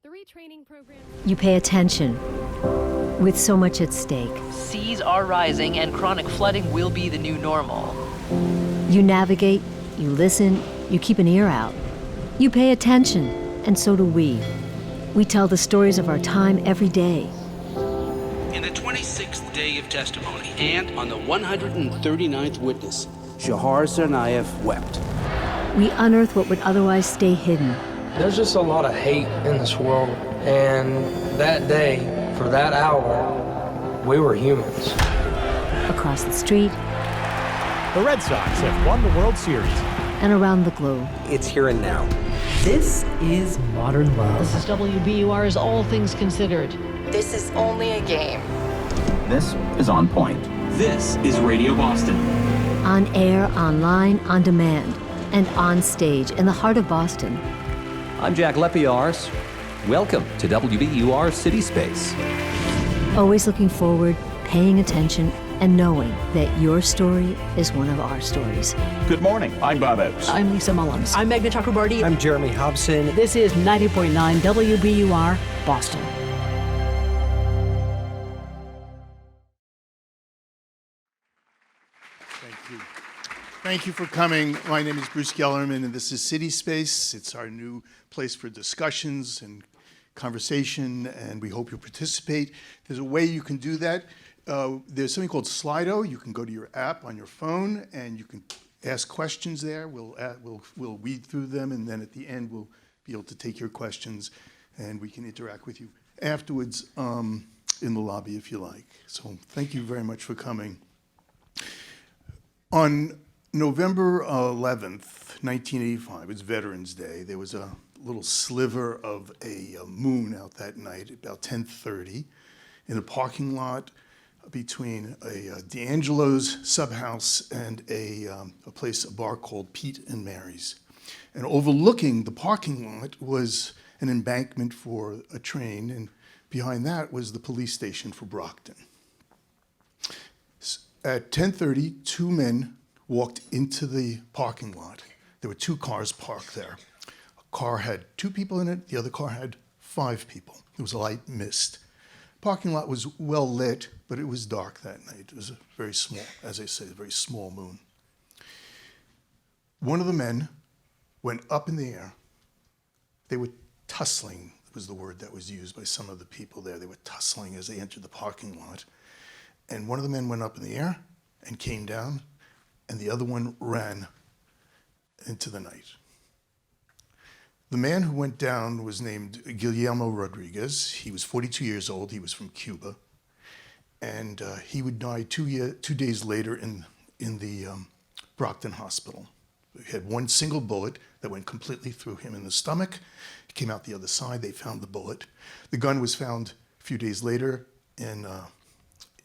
The retraining program. You pay attention with so much at stake. Seas are rising and chronic flooding will be the new normal. You navigate, you listen, you keep an ear out. You pay attention, and so do we. We tell the stories of our time every day. In the 26th day of testimony and on the 139th witness, Shahar Tsarnaev wept. We unearth what would otherwise stay hidden. There's just a lot of hate in this world, and that day, for that hour, we were humans. Across the street. The Red Sox have won the World Series. And around the globe. It's here and now. This is modern love. This is WBUR's All Things Considered. This is only a game. This is On Point. This is Radio Boston. On air, online, on demand, and on stage in the heart of Boston. I'm Jack Lepiars. Welcome to WBUR City Space. Always looking forward, paying attention, and knowing that your story is one of our stories. Good morning. I'm Bob Oates. I'm Lisa Mullins. I'm Megna Chakrabarty. I'm Jeremy Hobson. This is 90.9 WBUR, Boston. Thank you for coming. My name is Bruce Gellerman, and this is City Space. It's our new place for discussions and conversation, and we hope you'll participate. There's a way you can do that. There's something called Slido. You can go to your app on your phone, and you can ask questions there. We'll weed through them, and then at the end, we'll be able to take your questions, and we can interact with you afterwards in the lobby if you like. So thank you very much for coming. On November 11th, 1985, it's Veterans Day, there was a little sliver of a moon out that night, about 10:30, in a parking lot between a D'Angelo's Subhouse and a bar called Pete and Mary's. And overlooking the parking lot was an embankment for a train, and behind that was the police station for Brockton. At 10:30, two men walked into the parking lot. There were two cars parked there. A car had two people in it, the other car had 5 people. There was a light mist. Parking lot was well lit, but it was dark that night. It was a very small, as I say, a very small moon. One of the men went up in the air. They were tussling, was the word that was used by some of the people there. They were tussling as they entered the parking lot. And one of the men went up in the air and came down, and the other one ran into the night. The man who went down was named Guillermo Rodriguez. He was 42 years old. He was from Cuba. And he would die 2 days later in the Brockton hospital. He had one single bullet that went completely through him in the stomach. It came out the other side. They found the bullet. The gun was found a few days later in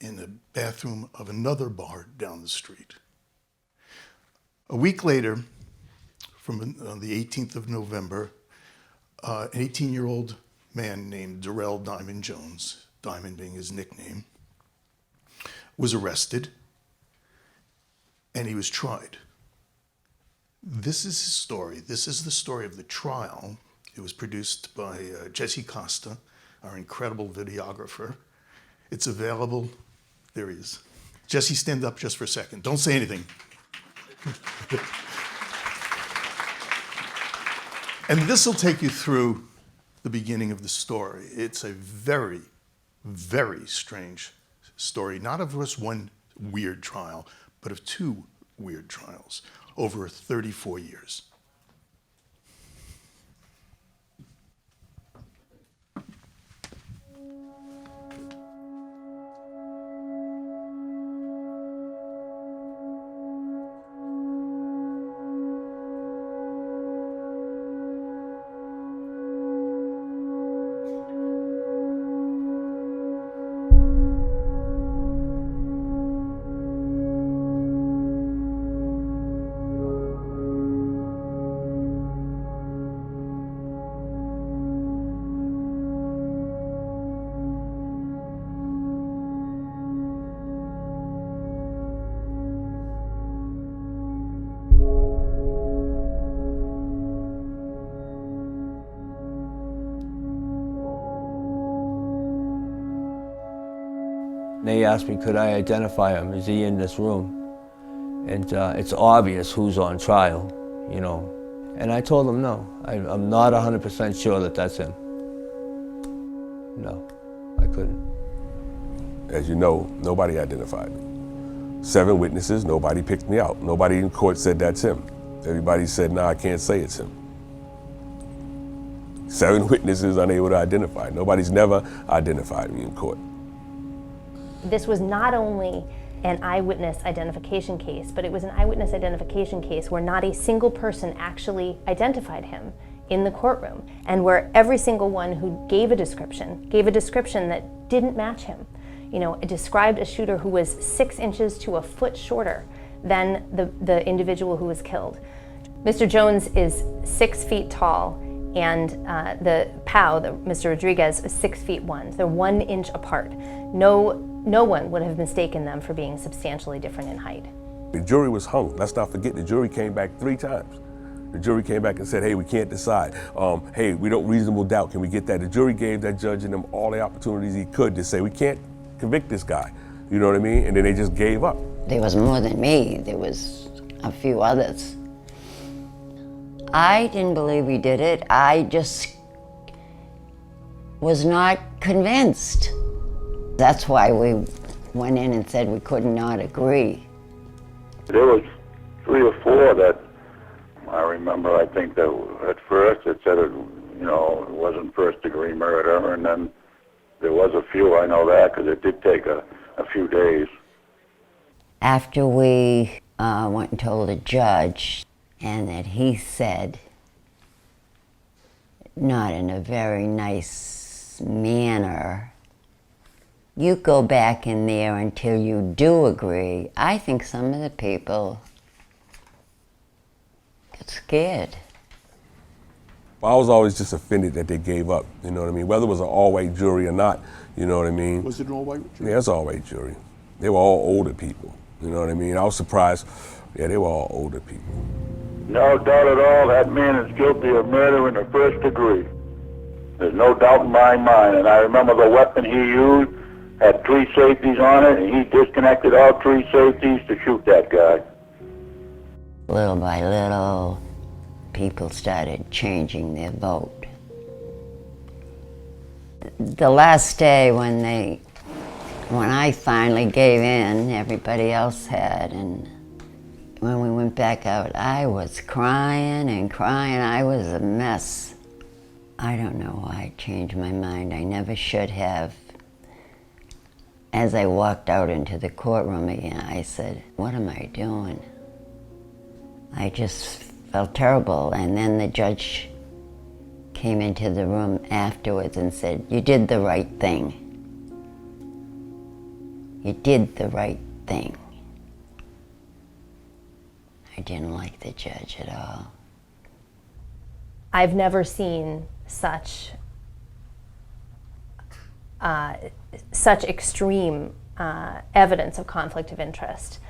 the bathroom of another bar down the street. A week later, from the 18th of November, an 18-year-old man named Darrell Jones, Diamond being his nickname, was arrested, and he was tried. This is his story. This is the story of the trial. It was produced by Jesse Costa, our incredible videographer. It's available. There he is. Jesse, stand up just for a second. Don't say anything. And this will take you through the beginning of the story. It's a very, very strange story, not of just one weird trial, but of 2 weird trials over 34 years. They asked me, could I identify him? Is he in this room? And it's obvious who's on trial, you know. And I told them no. I'm not 100% sure that that's him. No, I couldn't. As you know, nobody identified me. 7 witnesses, nobody picked me out. Nobody in court said that's him. Everybody said, no, I can't say it's him. 7 witnesses unable to identify. Nobody's never identified me in court. This was not only an eyewitness identification case, but it was an eyewitness identification case where not a single person actually identified him in the courtroom, and where every single one who gave a description that didn't match him. You know, it described a shooter who was 6 inches to a foot shorter than the individual who was killed. Mr. Jones is 6 feet tall, and the POW, Mr. Rodriguez, is 6 feet 1. They're 1 inch apart. No one would have mistaken them for being substantially different in height. The jury was hung. Let's not forget, the jury came back 3 times. The jury came back and said, hey, we can't decide. Hey, we don't reasonable doubt. Can we get that? The jury gave that judge and them all the opportunities he could to say, we can't convict this guy. You know what I mean? And then they just gave up. There was more than me. There was a few others. I didn't believe he did it. I just was not convinced. That's why we went in and said we could not agree. There was 3 or 4 that I remember. I think that at first it said it wasn't first-degree murder, and then there was a few. I know that because it did take a few days. After we went and told the judge, and that he said, not in a very nice manner, you go back in there until you do agree. I think some of the people get scared. I was always just offended that they gave up, you know what I mean? Whether it was an all-white jury or not, you know what I mean? Was it an all-white jury? Yeah, it's an all-white jury. They were all older people, you know what I mean? I was surprised, yeah, they were all older people. No doubt at all, that man is guilty of murder in the first degree. There's no doubt in my mind, and I remember the weapon he used had 3 safeties on it, and he disconnected all 3 safeties to shoot that guy. Little by little, people started changing their vote. The last day when I finally gave in, everybody else had, and when we went back out, I was crying and crying. I was a mess. I don't know why I changed my mind. I never should have. As I walked out into the courtroom again, I said, what am I doing? I just felt terrible. And then the judge came into the room afterwards and said, you did the right thing. You did the right thing. I didn't like the judge at all. I've never seen such extreme evidence of conflict of interest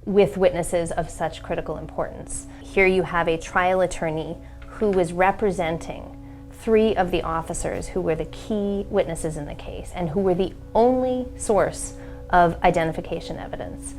with witnesses of such critical importance. Here you have a trial attorney who was representing 3 of the officers who were the key witnesses in the case and who were the only source of identification evidence.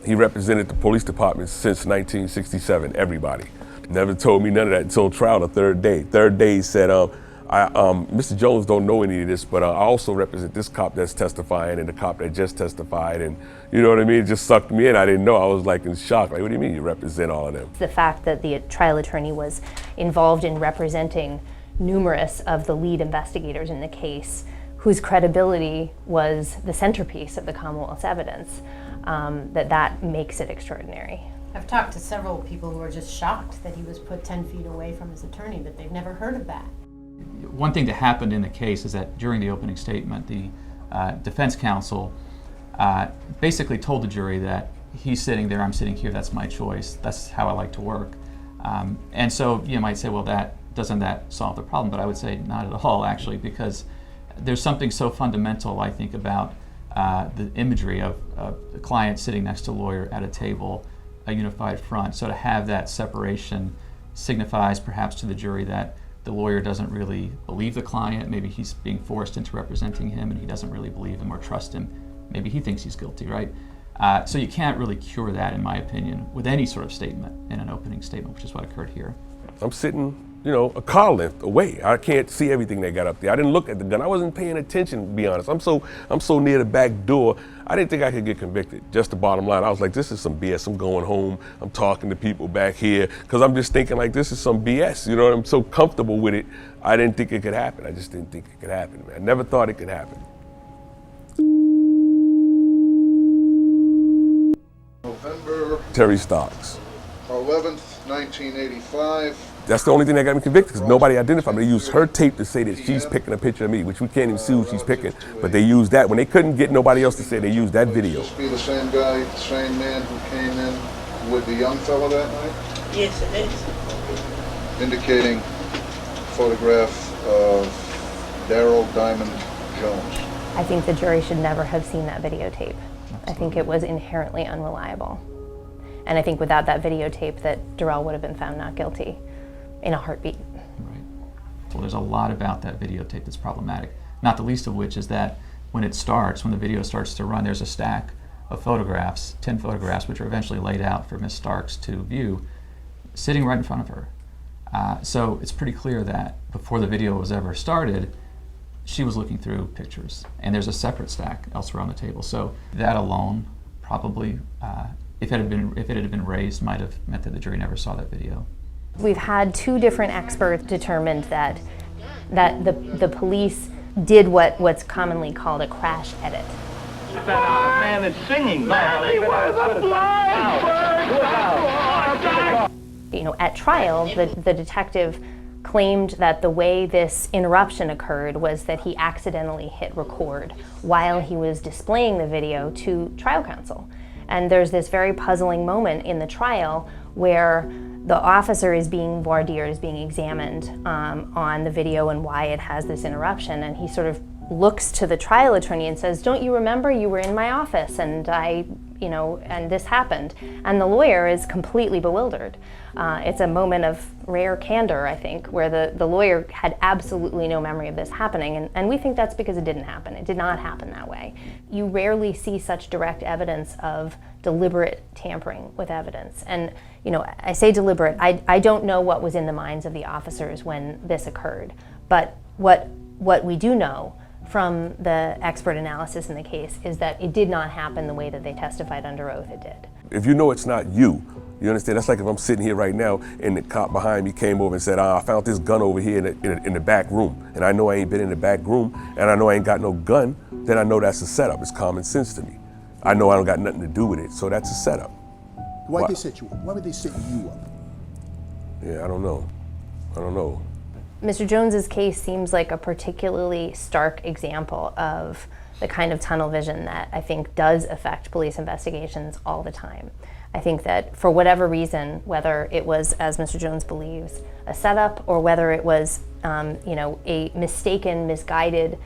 He represented the police department since 1967, everybody. Never told me none of that until trial the 3rd day. 3rd day he said, Mr. Jones don't know any of this, but I also represent this cop that's testifying and the cop that just testified, and you know what I mean? It just sucked me in. I didn't know. I was like in shock. Like, what do you mean you represent all of them? The fact that the trial attorney was involved in representing numerous of the lead investigators in the case, whose credibility was the centerpiece of the Commonwealth's evidence, that makes it extraordinary. I've talked to several people who are just shocked that he was put 10 feet away from his attorney, that they've never heard of that. One thing that happened in the case is that during the opening statement, the defense counsel basically told the jury that he's sitting there, I'm sitting here, that's my choice, that's how I like to work. And so you might say, well, doesn't that solve the problem? But I would say not at all, actually, because there's something so fundamental, I think, about the imagery of the client sitting next to a lawyer at a table, a unified front. So to have that separation signifies perhaps to the jury that the lawyer doesn't really believe the client. Maybe he's being forced into representing him and he doesn't really believe him or trust him maybe he thinks he's guilty, right? So you can't really cure that, in my opinion, with any sort of statement in an opening statement, which is what occurred here. I'm sitting, a car length away. I can't see everything they got up there. I didn't look at the gun. I wasn't paying attention, to be honest. I'm so near the back door. I didn't think I could get convicted. Just the bottom line. I was like, this is some BS. I'm going home. I'm talking to people back here because I'm just thinking like this is some BS. I'm so comfortable with it. I didn't think it could happen. I just didn't think it could happen, man. I never thought it could happen. November Terry Stocks. 11th, 1985. That's the only thing that got me convicted because nobody identified me. They used her tape to say that she's picking a picture of me, which we can't even see who she's picking. But they used that. When they couldn't get nobody else to say, they used that video. This be the same guy, same man who came in with the young fellow that night? Yes, it is. Indicating photograph of Darrell Diamond Jones. I think the jury should never have seen that videotape. I think it was inherently unreliable. And I think without that videotape that Darrell would have been found not guilty in a heartbeat. Right. Well, there's a lot about that videotape that's problematic, not the least of which is that when the video starts to run, there's a stack of photographs, 10 photographs, which are eventually laid out for Ms. Starks to view, sitting right in front of her. So it's pretty clear that before the video was ever started, she was looking through pictures, and there's a separate stack elsewhere on the table. So that alone probably, if it had been raised, might have meant that the jury never saw that video. We've had two different experts determined that the police did what's commonly called a crash edit. That man is singing. He was a blind bird. At trial, the detective claimed that the way this interruption occurred was that he accidentally hit record while he was displaying the video to trial counsel. And there's this very puzzling moment in the trial where the officer is being voir dire, is being examined on the video and why it has this interruption, and he sort of looks to the trial attorney and says, "Don't you remember you were in my office and and this happened?" And the lawyer is completely bewildered. It's a moment of rare candor, I think, where the lawyer had absolutely no memory of this happening, and we think that's because it didn't happen. It did not happen that way. You rarely see such direct evidence of deliberate tampering with evidence. And I say deliberate, I don't know what was in the minds of the officers when this occurred, but what we do know from the expert analysis in the case is that it did not happen the way that they testified under oath it did. If you know it's not you understand? That's like if I'm sitting here right now and the cop behind me came over and said, I found this gun over here in the back room, and I know I ain't been in the back room, and I know I ain't got no gun, then I know that's a setup. It's common sense to me. I know I don't got nothing to do with it, so that's a setup. Why'd they set you up? Why would they set you up? Yeah, I don't know. Mr. Jones's case seems like a particularly stark example of the kind of tunnel vision that I think does affect police investigations all the time. I think that for whatever reason, whether it was, as Mr. Jones believes, a setup, or whether it was a mistaken, misguided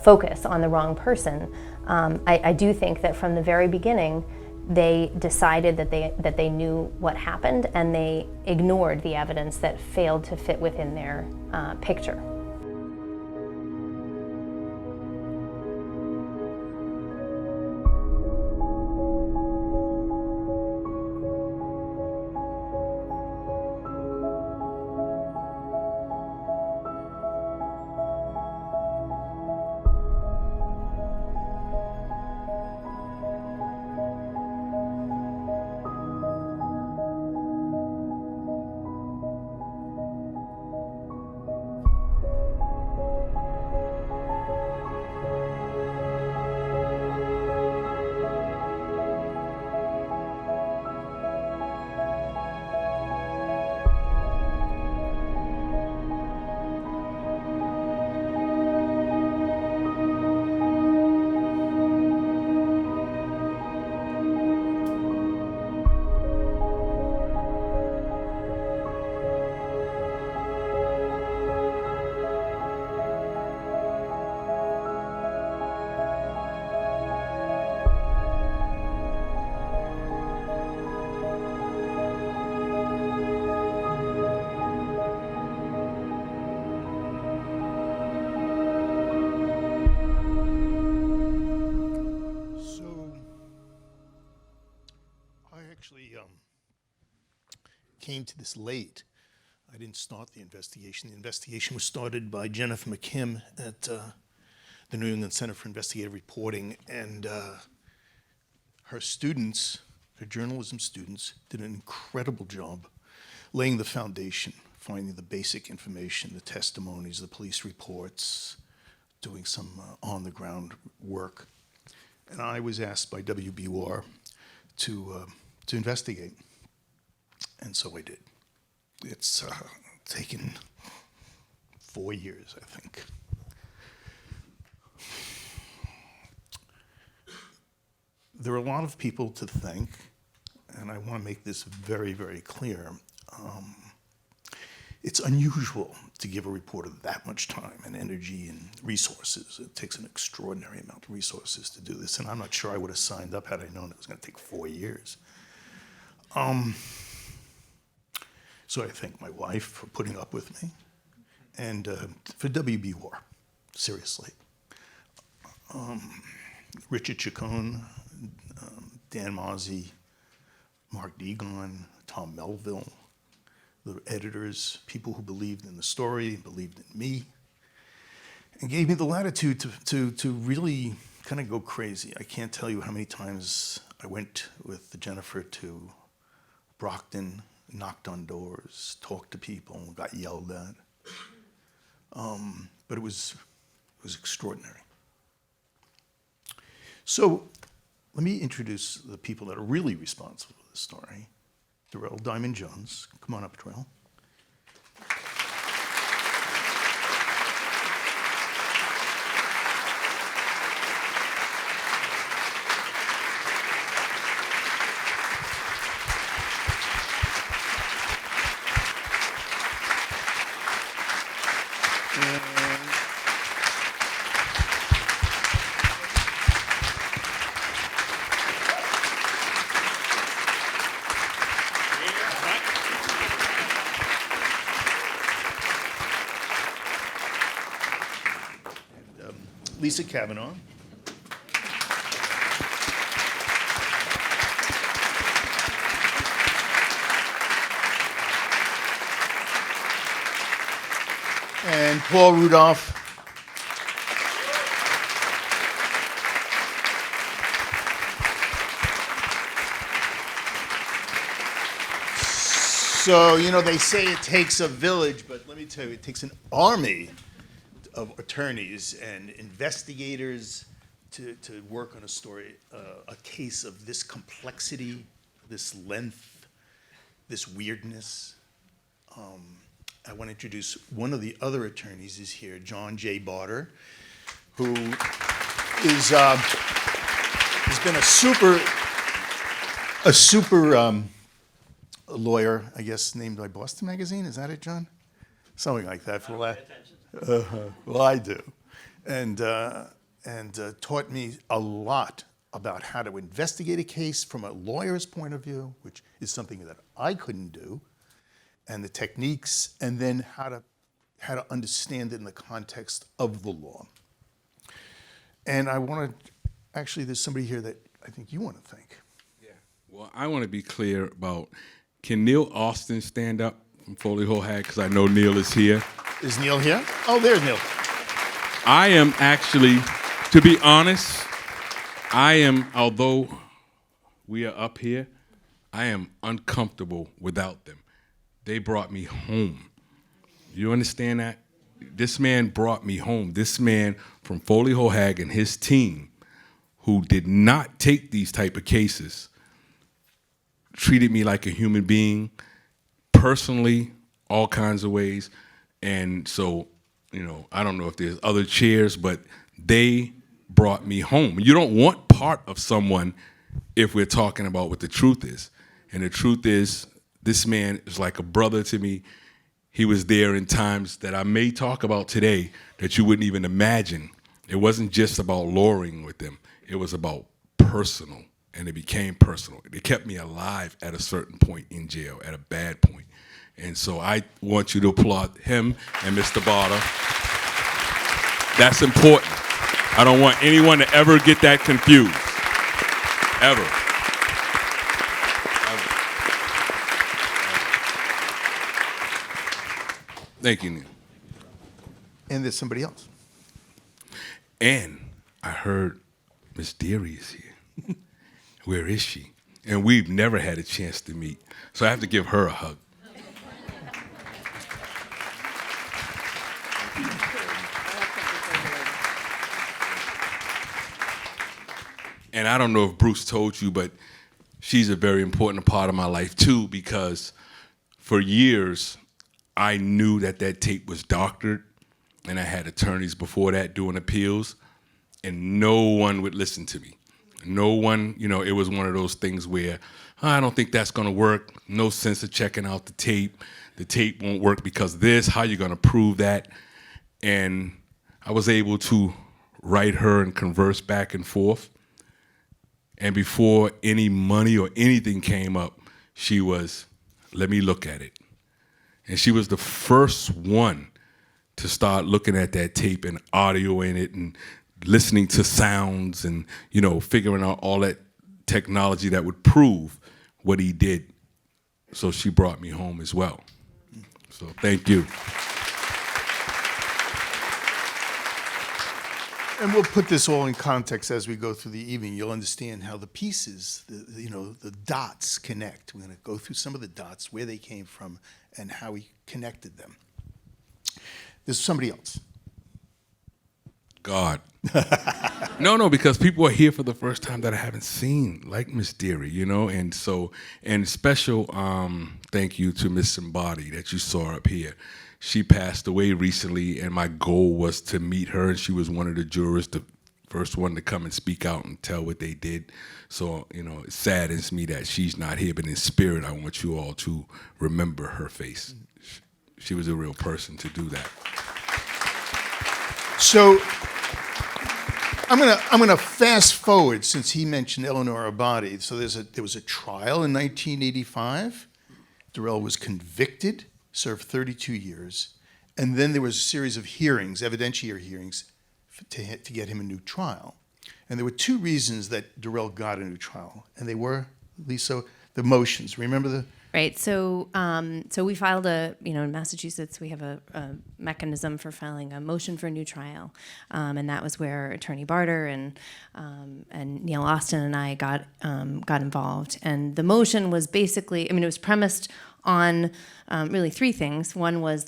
focus on the wrong person, I do think that from the very beginning, they decided that they knew what happened, and they ignored the evidence that failed to fit within their picture. came to this late. I didn't start the investigation. The investigation was started by Jennifer McKim at the New England Center for Investigative Reporting, and her students, her journalism students, did an incredible job laying the foundation, finding the basic information, the testimonies, the police reports, doing some on-the-ground work. And I was asked by WBUR to investigate, and so I did. It's taken 4 years, I think. There are a lot of people to thank, and I want to make this very, very clear. It's unusual to give a reporter that much time and energy and resources. It takes an extraordinary amount of resources to do this, and I'm not sure I would have signed up had I known it was going to take 4 years. So I thank my wife for putting up with me, and for WBUR, seriously. Richard Chacon, Dan Mozzie, Mark Degon, Tom Melville, the editors, people who believed in the story, believed in me, and gave me the latitude to really kind of go crazy. I can't tell you how many times I went with Jennifer to Brockton, knocked on doors, talked to people, got yelled at. But it was extraordinary. So let me introduce the people that are really responsible for this story. Darrell Jones. Come on up, Darrell. Lisa Kavanaugh. And Paul Rudolph. So, you know, they say it takes a village, but let me tell you, it takes an army of attorneys and investigators to work on a story, a case of this complexity, this length, this weirdness. I want to introduce one of the other attorneys is here, John J. Barter, who is has been a super lawyer, I guess, named by Boston Magazine. Is that it, John? Something like that for the last. Well, I do, and taught me a lot about how to investigate a case from a lawyer's point of view, which is something that I couldn't do, and the techniques, and then how to understand it in the context of the law. And I want to, actually, there's somebody here that I think you want to thank. Yeah. Well, I want to be clear about, can Neil Austin stand up from Foley Hohag? Because I know Neil is here. Is Neil here? Oh, there's Neil. I am actually, to be honest, although we are up here, I am uncomfortable without them. They brought me home. You understand that? This man brought me home. This man from Foley Hohag and his team, who did not take these type of cases, treated me like a human being, personally, all kinds of ways. And so, you know, I don't know if there's other chairs, but they brought me home. You don't want part of someone if we're talking about what the truth is. And the truth is, this man is like a brother to me. He was there in times that I may talk about today that you wouldn't even imagine. It wasn't just about lawyering with them. It was about personal, and it became personal. They kept me alive at a certain point in jail, at a bad point. And so I want you to applaud him and Mr. Barter. That's important. I don't want anyone to ever get that confused, ever. Thank you, Neil. And there's somebody else. And I heard Miss Deary is here. Where is she? And we've never had a chance to meet. So I have to give her a hug. And I don't know if Bruce told you, but she's a very important part of my life too, because for years, I knew that tape was doctored, and I had attorneys before that doing appeals, and no one would listen to me. No one, it was one of those things where, I don't think that's gonna work, no sense of checking out the tape won't work because this, how you gonna prove that? And I was able to write her and converse back and forth, and before any money or anything came up, she was, let me look at it. And she was the first one to start looking at that tape and audio in it and listening to sounds and, figuring out all that technology that would prove what he did. So she brought me home as well. So thank you. And we'll put this all in context as we go through the evening. You'll understand how the pieces, the dots connect. We're going to go through some of the dots, where they came from, and how he connected them. There's somebody else. God. No, because people are here for the first time that I haven't seen, like Miss Deary, and so, and special thank you to Miss Embody that you saw up here. She passed away recently, and my goal was to meet her, and she was one of the jurors, the first one to come and speak out and tell what they did. So, it saddens me that she's not here, but in spirit, I want you all to remember her face. She was a real person to do that. So I'm gonna fast forward, since he mentioned Eleanor Abadi. So there was a trial in 1985. Darrell was convicted, served 32 years, and then there was a series of hearings, evidentiary hearings, to get him a new trial. And there were two reasons that Darrell got a new trial, and they were, Lisa, the motions. Remember the? Right. So we filed in Massachusetts, we have a mechanism for filing a motion for a new trial, and that was where Attorney Barter and Neil Austin and I got involved. And the motion was basically, it was premised on really three things. One was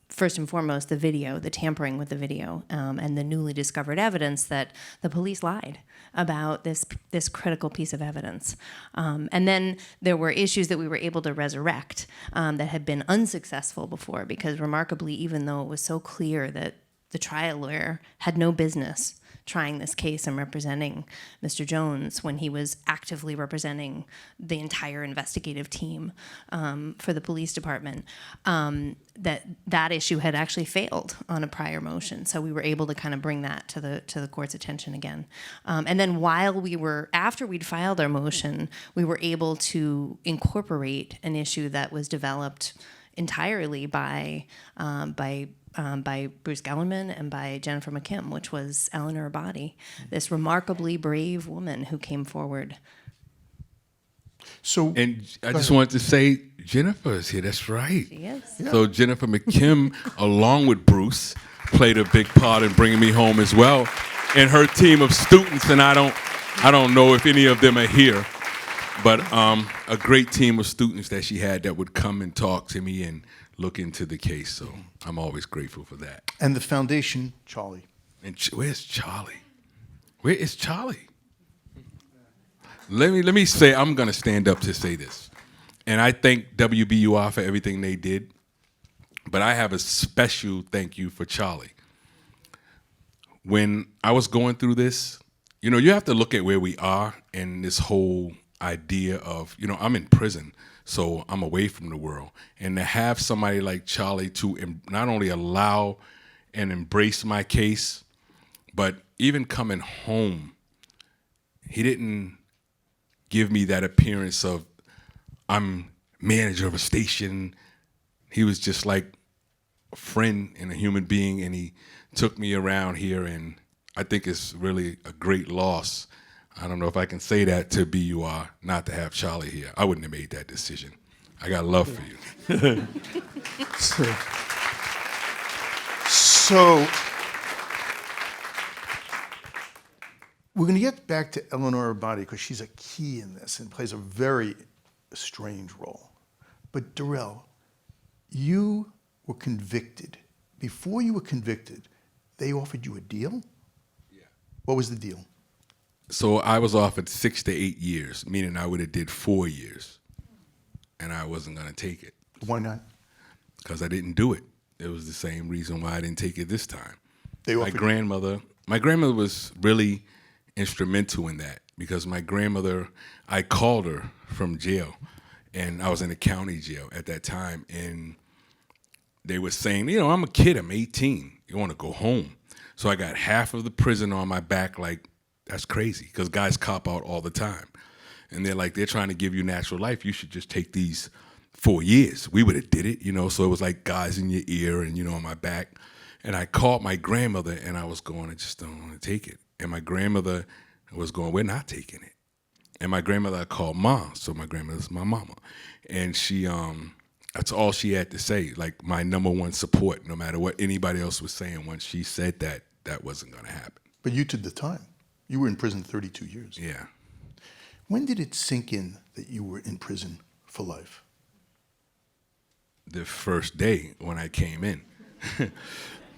first and foremost, the video, the tampering with the video, and the newly discovered evidence that the police lied about this critical piece of evidence. And then there were issues that we were able to resurrect that had been unsuccessful before, because remarkably, even though it was so clear that the trial lawyer had no business trying this case and representing Mr. Jones when he was actively representing the entire investigative team for the police department, that issue had actually failed on a prior motion. So we were able to kind of bring that to the court's attention again. And then after we'd filed our motion, we were able to incorporate an issue that was developed entirely by Bruce Gellerman and by Jennifer McKim, which was Eleanor Abadi, this remarkably brave woman who came forward. And I just wanted to say, Jennifer is here. That's right. She is. Yeah. So Jennifer McKim, along with Bruce, played a big part in bringing me home as well, and her team of students. And I don't know if any of them are here, but a great team of students that she had that would come and talk to me and look into the case. So I'm always grateful for that. And the foundation, Charlie. And where's Charlie? Where is Charlie? Let me say, I'm going to stand up to say this. And I thank WBUR for everything they did. But I have a special thank you for Charlie. When I was going through this, you have to look at where we are and this whole idea of, I'm in prison, so I'm away from the world. And to have somebody like Charlie to not only allow and embrace my case, but even coming home, he didn't give me that appearance of I'm manager of a station. He was just like a friend and a human being, and he took me around here, and I think it's really a great loss. I don't know if I can say that to BUR, not to have Charlie here. I wouldn't have made that decision. I got love for you. So we're going to get back to Eleanor Abadi because she's a key in this and plays a very strange role. But Darrell, you were convicted. Before you were convicted, they offered you a deal? Yeah. What was the deal? So I was offered 6 to 8 years, meaning I would have did 4 years, and I wasn't going to take it. Why not? Because I didn't do it. It was the same reason why I didn't take it this time. My grandmother was really instrumental in that, because my grandmother, I called her from jail, and I was in a county jail at that time, and they were saying, I'm a kid, I'm 18, you want to go home. So I got half of the prison on my back, like, that's crazy, because guys cop out all the time. And they're trying to give you natural life, you should just take these 4 years. We would have did it, so it was like guys in your ear and, on my back. And I called my grandmother, and I was going, I just don't want to take it. And my grandmother was going, we're not taking it. And my grandmother, I called Mom, so my grandmother's my mama. And she, that's all she had to say, like my number one support, no matter what anybody else was saying. Once she said that, that wasn't going to happen. But you took the time. You were in prison 32 years. Yeah. When did it sink in that you were in prison for life? The first day when I came in.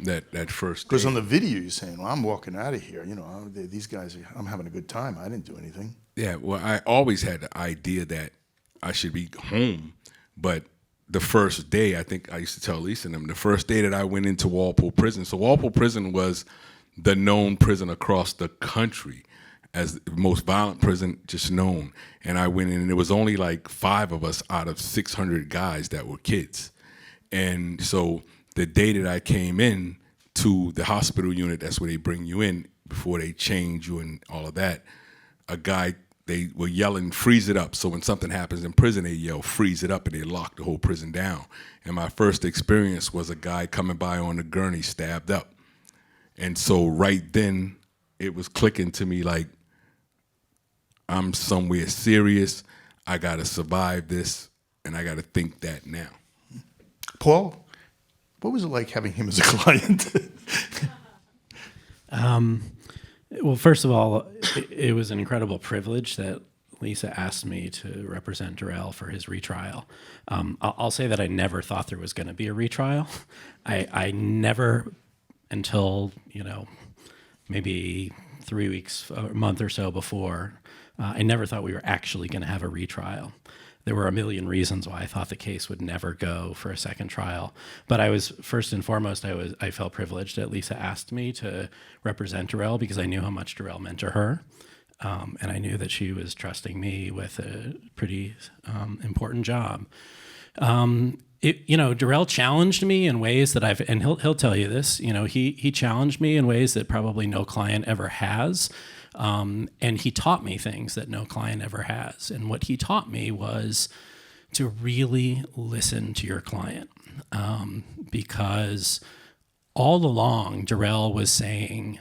that first day. Because on the video you're saying, well, I'm walking out of here. These guys, I'm having a good time. I didn't do anything. Yeah, well, I always had the idea that I should be home. But the first day, I think I used to tell Lisa and them, the first day that I went into Walpole Prison. So Walpole Prison was the known prison across the country as the most violent prison just known. And I went in, and there was only like 5 of us out of 600 guys that were kids. And so the day that I came in to the hospital unit, that's where they bring you in before they change you and all of that, they were yelling, freeze it up. So when something happens in prison, they yell, freeze it up, and they lock the whole prison down. And my first experience was a guy coming by on a gurney stabbed up. And so right then, it was clicking to me like, I'm somewhere serious, I gotta survive this, and I gotta think that now. Paul, what was it like having him as a client? Well, first of all, it was an incredible privilege that Lisa asked me to represent Darrell for his retrial. I'll say that I never thought there was going to be a retrial. I never, until maybe 3 weeks, a month or so before, I never thought we were actually going to have a retrial. There were a million reasons why I thought the case would never go for a second trial. But I was, first and foremost, I felt privileged that Lisa asked me to represent Darrell because I knew how much Darrell meant to her. And I knew that she was trusting me with a pretty important job. Darrell challenged me in ways that and he'll tell you this, he challenged me in ways that probably no client ever has. And he taught me things that no client ever has. And what he taught me was to really listen to your client. Because all along, Darrell was saying,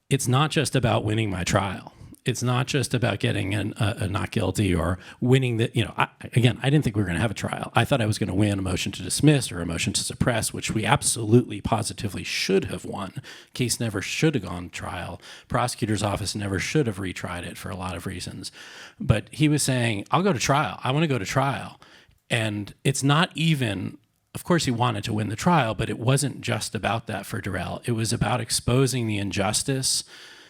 it's not just about winning my trial. It's not just about getting a not guilty or winning the, I didn't think we were going to have a trial. I thought I was going to win a motion to dismiss or a motion to suppress, which we absolutely, positively should have won. Case never should have gone to trial. Prosecutor's office never should have retried it for a lot of reasons. But he was saying, I'll go to trial. I want to go to trial. And it's not even, of course he wanted to win the trial, but it wasn't just about that for Darrell. It was about exposing the injustice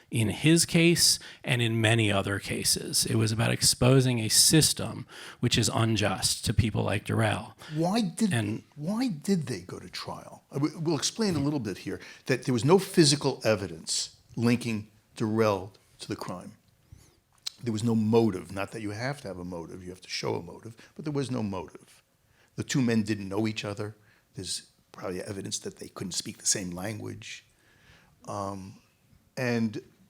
in his case and in many other cases. It was about exposing a system which is unjust to people like Darrell. Why did they go to trial? We'll explain a little bit here that there was no physical evidence linking Darrell to the crime. There was no motive. Not that you have to have a motive, you have to show a motive, but there was no motive. The two men didn't know each other. There's probably evidence that they couldn't speak the same language.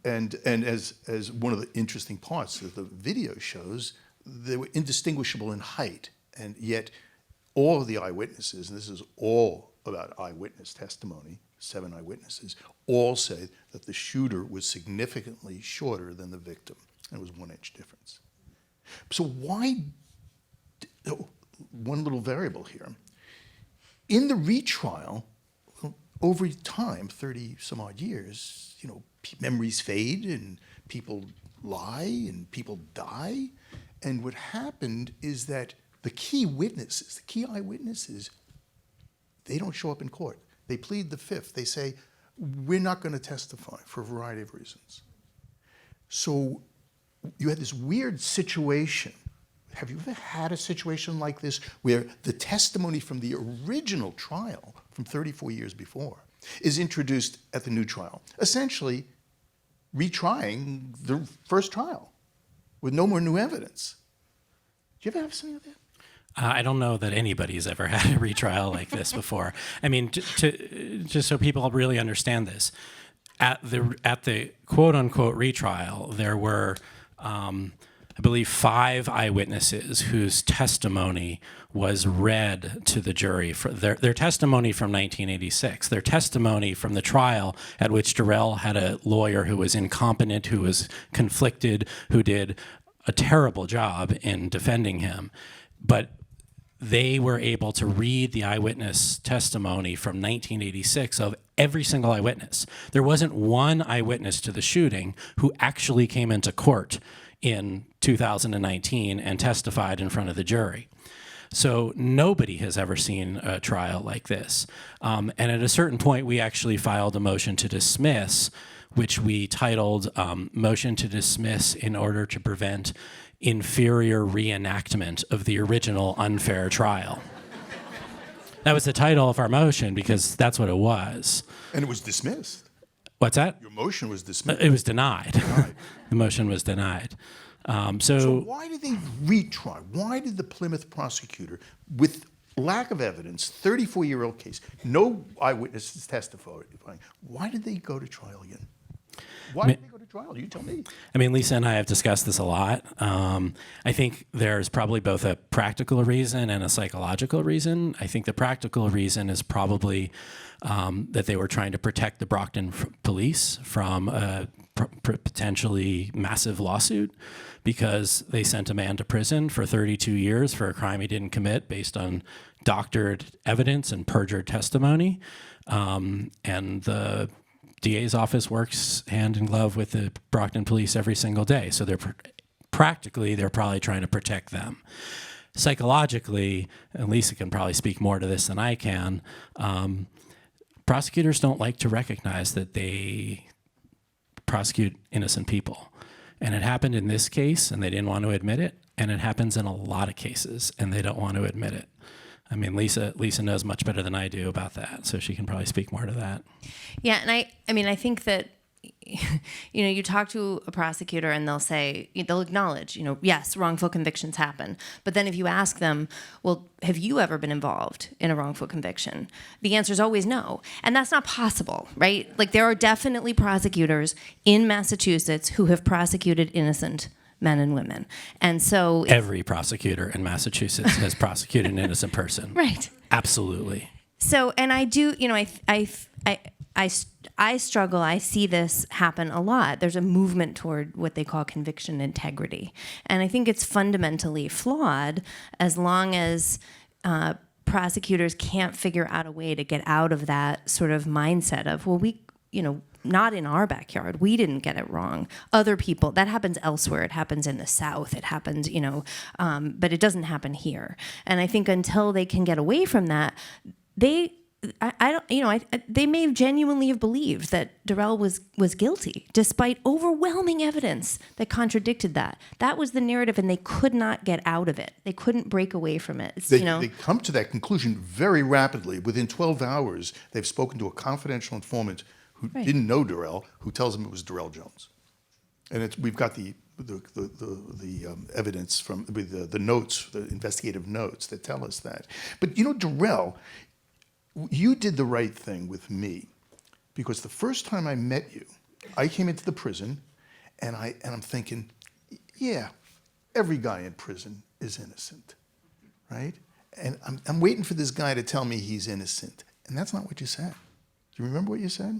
And as one of the interesting parts that the video shows, they were indistinguishable in height, and yet all of the eyewitnesses, and this is all about eyewitness testimony, 7 eyewitnesses, all say that the shooter was significantly shorter than the victim. It was 1 inch difference. So why, one little variable here. In the retrial, over time, 30 some odd years, memories fade and people lie and people die. And what happened is that the key witnesses, the key eyewitnesses, they don't show up in court. They plead the fifth. They say, we're not going to testify for a variety of reasons. So you had this weird situation. Have you ever had a situation like this where the testimony from the original trial from 34 years before is introduced at the new trial, essentially retrying the first trial with no more new evidence? Do you ever have something like that? I don't know that anybody's ever had a retrial like this before. I mean, just so people really understand this, at the quote unquote retrial, there were, I believe, 5 eyewitnesses whose testimony was read to the jury. For their testimony from 1986, their testimony from the trial at which Darrell had a lawyer who was incompetent, who was conflicted, who did a terrible job in defending him. But they were able to read the eyewitness testimony from 1986 of every single eyewitness. There wasn't one eyewitness to the shooting who actually came into court in 2019 and testified in front of the jury. So nobody has ever seen a trial like this. And at a certain point, we actually filed a motion to dismiss, which we titled Motion to Dismiss in order to prevent inferior reenactment of the original unfair trial. That was the title of our motion because that's what it was. And it was dismissed. What's that? Your motion was dismissed. It was denied. The motion was denied. So why did they retry? Why did the Plymouth prosecutor, with lack of evidence, 34-year-old case, no eyewitnesses testifying, why did they go to trial again? Why did they go to trial? You tell me. I mean, Lisa and I have discussed this a lot. I think there's probably both a practical reason and a psychological reason. I think the practical reason is probably that they were trying to protect the Brockton police from a potentially massive lawsuit because they sent a man to prison for 32 years for a crime he didn't commit based on doctored evidence and perjured testimony. And the DA's office works hand in glove with the Brockton police every single day. So they're probably trying to protect them. Psychologically, and Lisa can probably speak more to this than I can, prosecutors don't like to recognize that they prosecute innocent people. And it happened in this case, and they didn't want to admit it. And it happens in a lot of cases, and they don't want to admit it. I mean, Lisa knows much better than I do about that, so she can probably speak more to that. Yeah, and I think that, you talk to a prosecutor and they'll acknowledge, yes, wrongful convictions happen. But then if you ask them, well, have you ever been involved in a wrongful conviction? The answer is always no. And that's not possible, right? Like, there are definitely prosecutors in Massachusetts who have prosecuted innocent men and women. And so every prosecutor in Massachusetts has prosecuted an innocent person. Right. Absolutely. So, and I do, I struggle. I see this happen a lot. There's a movement toward what they call conviction integrity. And I think it's fundamentally flawed as long as prosecutors can't figure out a way to get out of that sort of mindset of, well, not in our backyard. We didn't get it wrong. Other people, that happens elsewhere. It happens in the South. It happens, but it doesn't happen here. And I think until they can get away from that, they may genuinely have believed that Darrell was guilty, despite overwhelming evidence that contradicted that. That was the narrative, and they could not get out of it. They couldn't break away from it. They come to that conclusion very rapidly. Within 12 hours, they've spoken to a confidential informant who didn't know Darrell, who tells them it was Darrell Jones. And we've got the evidence from the notes, the investigative notes that tell us that. But Darrell, you did the right thing with me, because the first time I met you, I came into the prison, and I'm thinking, yeah, every guy in prison is innocent, right? And I'm waiting for this guy to tell me he's innocent, and that's not what you said. Do you remember what you said?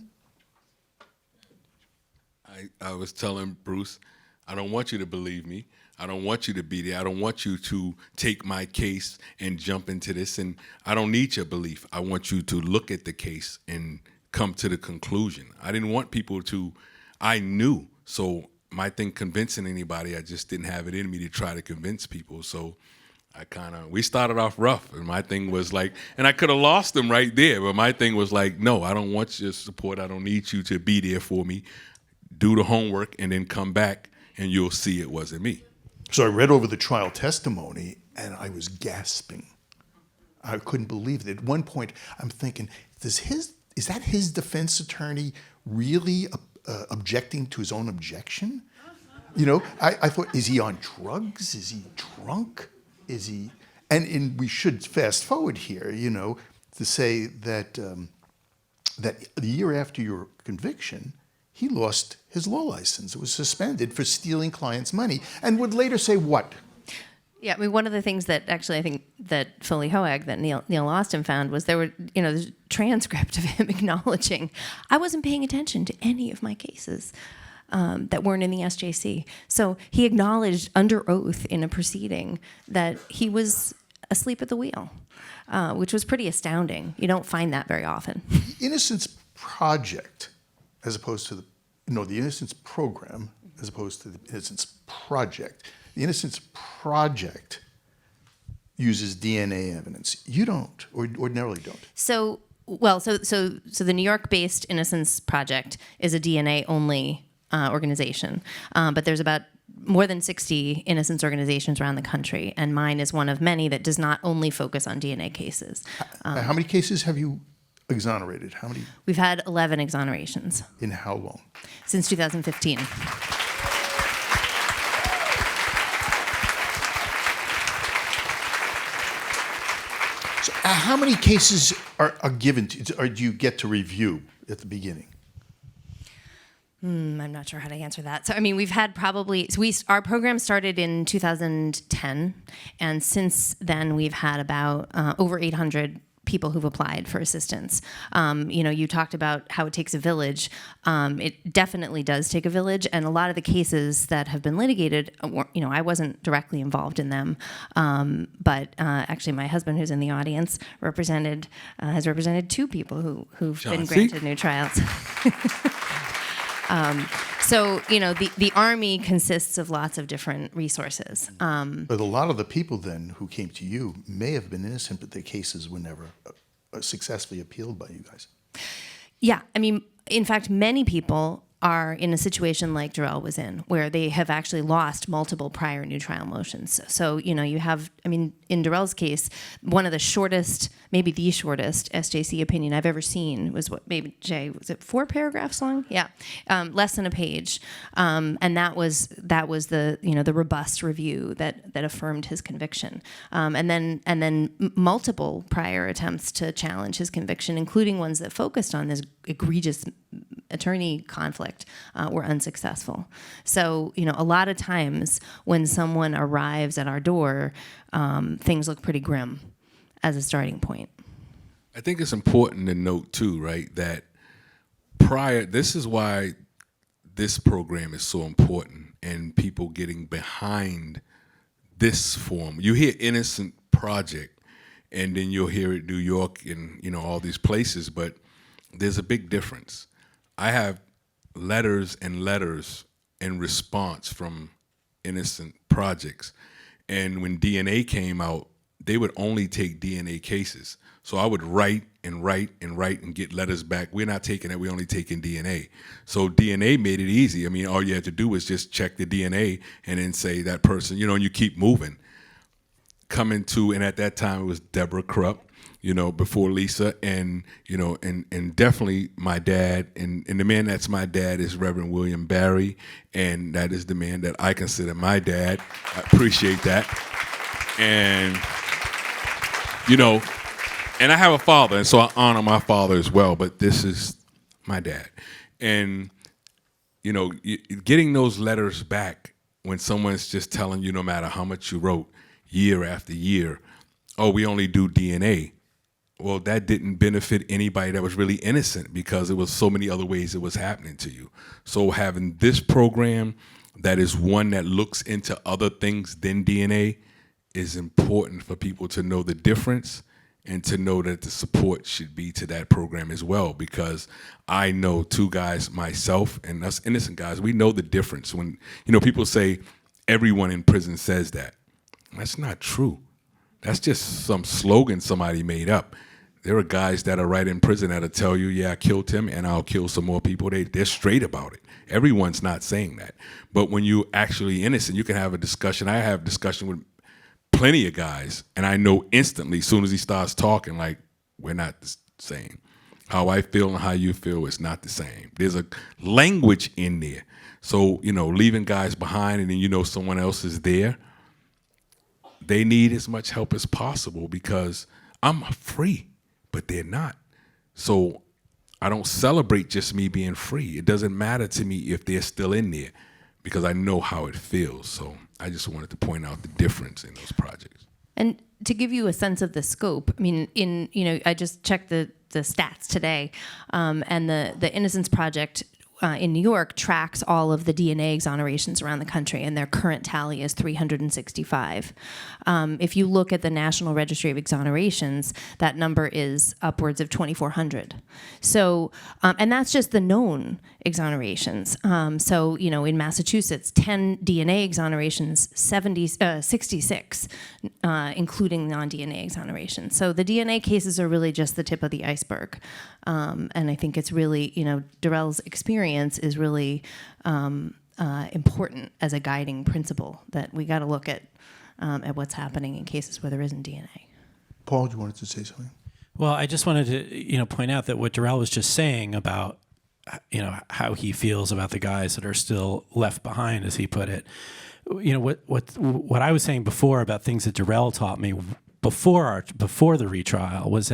I was telling Bruce, I don't want you to believe me. I don't want you to be there. I don't want you to take my case and jump into this. And I don't need your belief. I want you to look at the case and come to the conclusion. I didn't want people to, I knew. So my thing convincing anybody, I just didn't have it in me to try to convince people. So we started off rough. And my thing was like, and I could have lost them right there. But my thing was like, no, I don't want your support. I don't need you to be there for me. Do the homework and then come back and you'll see it wasn't me. So I read over the trial testimony and I was gasping. I couldn't believe it. At one point, I'm thinking, is that his defense attorney really objecting to his own objection? You know, I thought, is he on drugs? Is he drunk? Is he? And we should fast forward here, you know, to say that that the year after your conviction, he lost his law license. It was suspended for stealing clients' money, and would later say what? Yeah, I mean, one of the things that actually I think that Philly Hoag, that Neil Austin found, was there's a transcript of him acknowledging, I wasn't paying attention to any of my cases that weren't in the SJC. So he acknowledged under oath in a proceeding that he was asleep at the wheel, which was pretty astounding. You don't find that very often. Innocence Project, as opposed to the Innocence Program, as opposed to the Innocence Project. The Innocence Project uses DNA evidence. You don't, or ordinarily don't. So the New York-based Innocence Project is a DNA-only organization, but there's about more than 60 innocence organizations around the country, and mine is one of many that does not only focus on DNA cases. How many cases have you exonerated? How many? We've had 11 exonerations. In how long? Since 2015. So how many cases are given to, or do you get to review at the beginning? I'm not sure how to answer that. So, I mean, we've had our program started in 2010, and since then we've had about over 800 people who've applied for assistance. You talked about how it takes a village. It definitely does take a village, and a lot of the cases that have been litigated, I wasn't directly involved in them, but actually my husband, who's in the audience, has represented two people who've been granted new trials. So, the Army consists of lots of different resources. But a lot of the people then who came to you may have been innocent, but their cases were never successfully appealed by you guys. Yeah, I mean, in fact, many people are in a situation like Darrell was in, where they have actually lost multiple prior new trial motions. So, you have, in Darrell's case, one of the shortest, maybe the shortest SJC opinion I've ever seen was was it 4 paragraphs long? Yeah, less than a page. And that was the, the robust review that affirmed his conviction. And then multiple prior attempts to challenge his conviction, including ones that focused on this egregious attorney conflict, were unsuccessful. So, a lot of times when someone arrives at our door, things look pretty grim as a starting point. I think it's important to note too, right, that this is why this program is so important and people getting behind this form. You hear Innocent Project, and then you'll hear it New York and, all these places, but there's a big difference. I have letters in response from innocent projects. And when DNA came out, they would only take DNA cases. So I would write and get letters back. We're not taking it, we're only taking DNA. So DNA made it easy. All you had to do was just check the DNA and then say that person, and you keep moving. And at that time it was Deborah Krupp, before Lisa, and definitely my dad, and the man that's my dad is Reverend William Barry, and that is the man that I consider my dad. I appreciate that. And, and I have a father, and so I honor my father as well, but this is my dad. And, getting those letters back when someone's just telling you no matter how much you wrote, year after year, oh, we only do DNA. Well, that didn't benefit anybody that was really innocent because there was so many other ways it was happening to you. So having this program that is one that looks into other things than DNA is important for people to know the difference and to know that the support should be to that program as well, because I know two guys, myself and us innocent guys, we know the difference. When, people say everyone in prison says that. That's not true. That's just some slogan somebody made up. There are guys that are right in prison that'll tell you, yeah, I killed him and I'll kill some more people. They're straight about it. Everyone's not saying that. But when you're actually innocent, you can have a discussion. I have discussion with plenty of guys, and I know instantly, as soon as he starts talking, like, we're not the same. How I feel and how you feel is not the same. There's a language in there. So, leaving guys behind and then someone else is there, they need as much help as possible because I'm free, but they're not. So I don't celebrate just me being free. It doesn't matter to me if they're still in there because I know how it feels. So I just wanted to point out the difference in those projects. And to give you a sense of the scope, I mean, I just checked the stats today, and the Innocence Project in New York tracks all of the DNA exonerations around the country, and their current tally is 365. If you look at the National Registry of Exonerations, that number is upwards of 2,400. So, and that's just the known exonerations. So, in Massachusetts, 10 DNA exonerations, 66, including non-DNA exonerations. So the DNA cases are really just the tip of the iceberg. And I think it's really, Darrell's experience is really important as a guiding principle, that we got to look at what's happening in cases where there isn't DNA. Paul, you wanted to say something? Well, I just wanted to, point out that what Darrell was just saying about, how he feels about the guys that are still left behind, as he put it. What I was saying before about things that Darrell taught me before the retrial was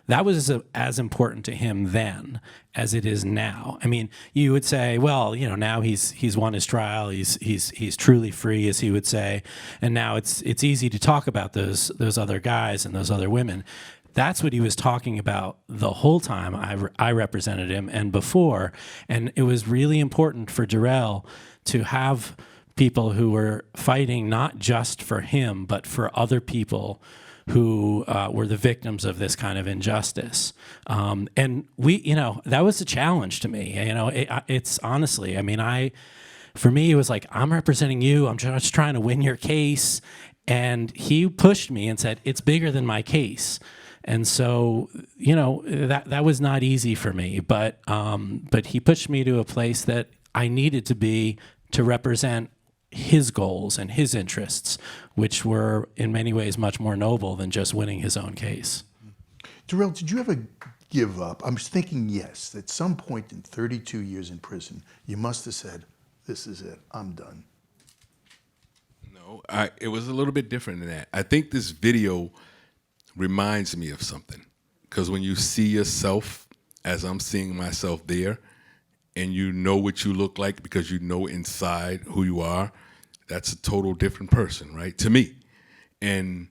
that was as important to him then as it is now. I mean, you would say, well, now he's won his trial, he's truly free, as he would say, and now it's easy to talk about those other guys and those other women. That's what he was talking about the whole time I represented him and before, and it was really important for Darrell to have people who were fighting not just for him, but for other people who were the victims of this kind of injustice. And we, that was a challenge to me. It's honestly, for me, it was like, I'm representing you. I'm just trying to win your case. And he pushed me and said, it's bigger than my case. And so, that was not easy for me, but he pushed me to a place that I needed to be to represent his goals and his interests, which were in many ways much more noble than just winning his own case. Darrell, did you ever give up? I'm thinking yes. At some point in 32 years in prison, you must have said, this is it, I'm done. No, it was a little bit different than that. I think this video reminds me of something, because when you see yourself as I'm seeing myself there, and you know what you look like because you know inside who you are, that's a total different person, right? To me. And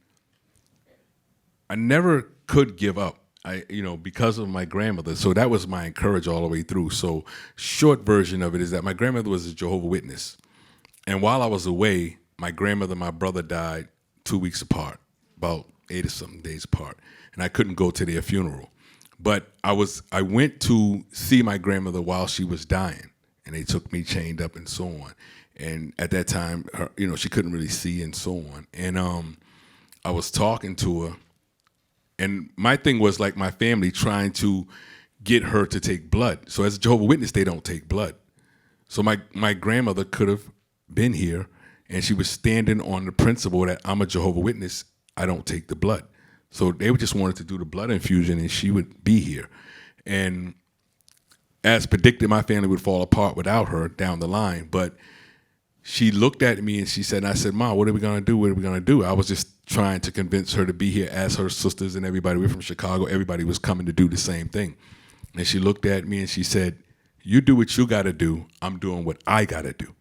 I never could give up, because of my grandmother. So that was my encourage all the way through. So short version of it is that my grandmother was a Jehovah's Witness. And while I was away, my grandmother and my brother died 2 weeks apart, about 8 or something days apart. And I couldn't go to their funeral. But I went to see my grandmother while she was dying, and they took me chained up and so on. And at that time, she couldn't really see and so on. And I was talking to her, and my thing was like my family trying to get her to take blood. So as a Jehovah's Witness, they don't take blood. So my grandmother could have been here, and she was standing on the principle that I'm a Jehovah's Witness, I don't take the blood. So they just wanted to do the blood infusion, and she would be here. And as predicted, my family would fall apart without her down the line. But she looked at me and she said, and I said, Mom, what are we going to do? What are we going to do? I was just trying to convince her to be here as her sisters and everybody. We're from Chicago. Everybody was coming to do the same thing. And she looked at me and she said, you do what you got to do. I'm doing what I got to do.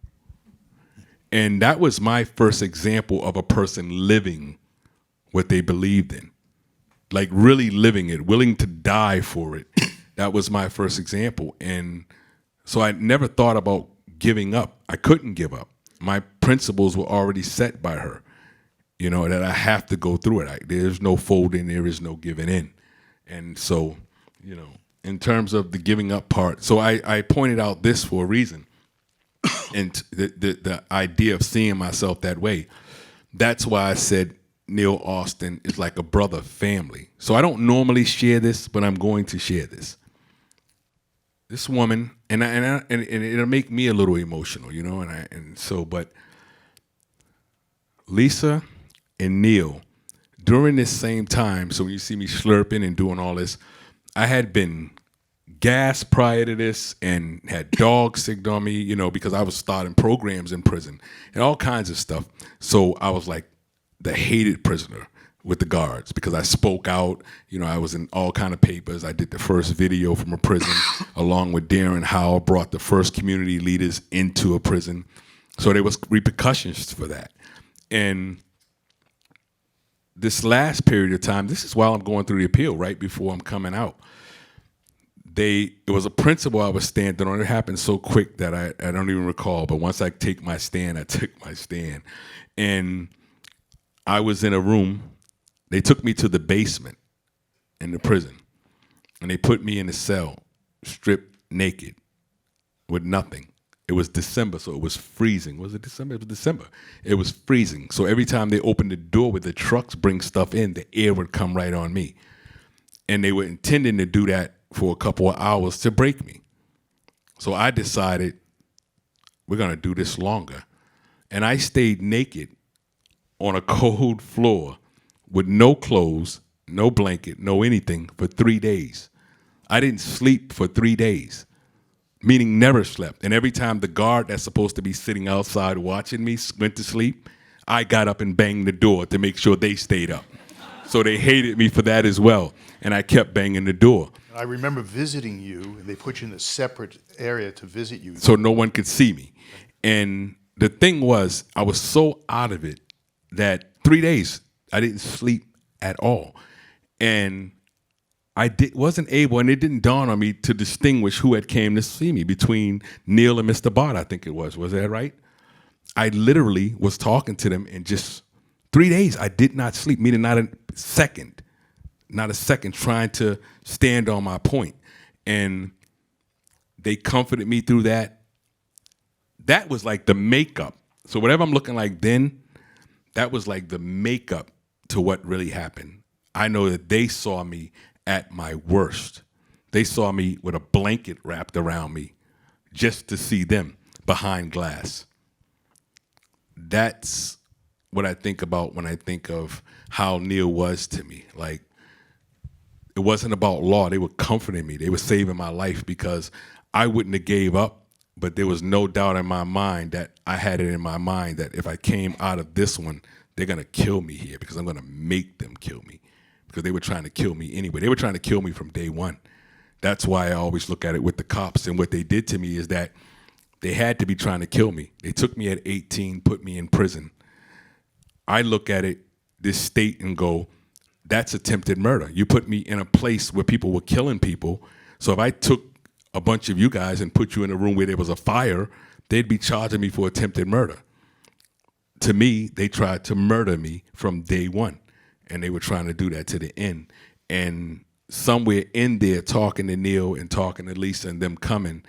And that was my first example of a person living what they believed in. Like really living it, willing to die for it. That was my first example. And so I never thought about giving up. I couldn't give up. my principles were already set by her, you know, that I have to go through it. There's no folding, there is no giving in. And so, you know, in terms of the giving up part, so I pointed out this for a reason. And the idea of seeing myself that way, that's why I said Neil Austin is like a brother family. So I don't normally share this, but I'm going to share this. This woman, and it'll make me a little emotional, you know, but Lisa and Neil, during this same time, so when you see me slurping and doing all this, I had been gassed prior to this and had dogs sicked on me, you know, because I was starting programs in prison and all kinds of stuff. So I was like the hated prisoner with the guards because I spoke out. You know, I was in all kind of papers. I did the first video from a prison along with Darren Howell, brought the first community leaders into a prison. So there was repercussions for that. And this last period of time, this is while I'm going through the appeal, right before I'm coming out. It was a principle I was standing on. It happened so quick that I don't even recall. But once I take my stand, I took my stand. And I was in a room. They took me to the basement in the prison. And they put me in a cell, stripped naked, with nothing. It was December, so it was freezing. Was it December? It was December. It was freezing. So every time they opened the door where the trucks bring stuff in, the air would come right on me. And they were intending to do that for a couple of hours to break me. So I decided we're going to do this longer. And I stayed naked on a cold floor with no clothes, no blanket, no anything for 3 days. I didn't sleep for 3 days, meaning never slept. And every time the guard that's supposed to be sitting outside watching me went to sleep, I got up and banged the door to make sure they stayed up. So they hated me for that as well. And I kept banging the door. I remember visiting you, and they put you in a separate area to visit you. So no one could see me. And the thing was, I was so out of it that 3 days, I didn't sleep at all. And I wasn't able, and it didn't dawn on me to distinguish who had came to see me between Neil and Mr. Bott, I think it was. Was that right? I literally was talking to them and just 3 days, I did not sleep, meaning not a second trying to stand on my point. And they comforted me through that. That was like the makeup. So whatever I'm looking like then, that was like the makeup to what really happened. I know that they saw me at my worst. They saw me with a blanket wrapped around me just to see them behind glass. That's what I think about when I think of how Neil was to me. Like, it wasn't about law. They were comforting me. They were saving my life because I wouldn't have gave up, but there was no doubt in my mind that I had it in my mind that if I came out of this one, they're going to kill me here because I'm going to make them kill me because they were trying to kill me anyway. They were trying to kill me from day one. That's why I always look at it with the cops. And what they did to me is that they had to be trying to kill me. They took me at 18, put me in prison. I look at it, this state, and go, that's attempted murder. You put me in a place where people were killing people. So if I took a bunch of you guys and put you in a room where there was a fire, they'd be charging me for attempted murder. To me, they tried to murder me from day one, and they were trying to do that to the end. And somewhere in there, talking to Neil and talking to Lisa and them coming,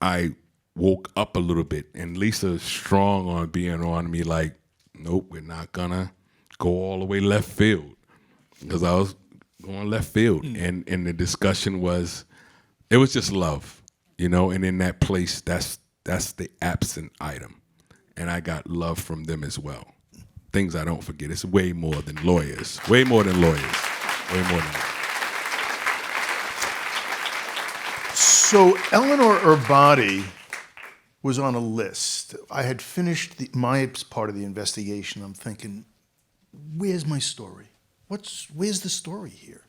I woke up a little bit, and Lisa's strong on being on me like, nope, we're not gonna go all the way left field, because I was going left field. And the discussion was, it was just love, you know, and in that place, that's the absent item. And I got love from them as well. Things I don't forget. It's way more than lawyers. Way more than lawyers. Way more than that. So Eleanor Urbati was on a list. I had finished my part of the investigation. I'm thinking, where's my story? Where's the story here?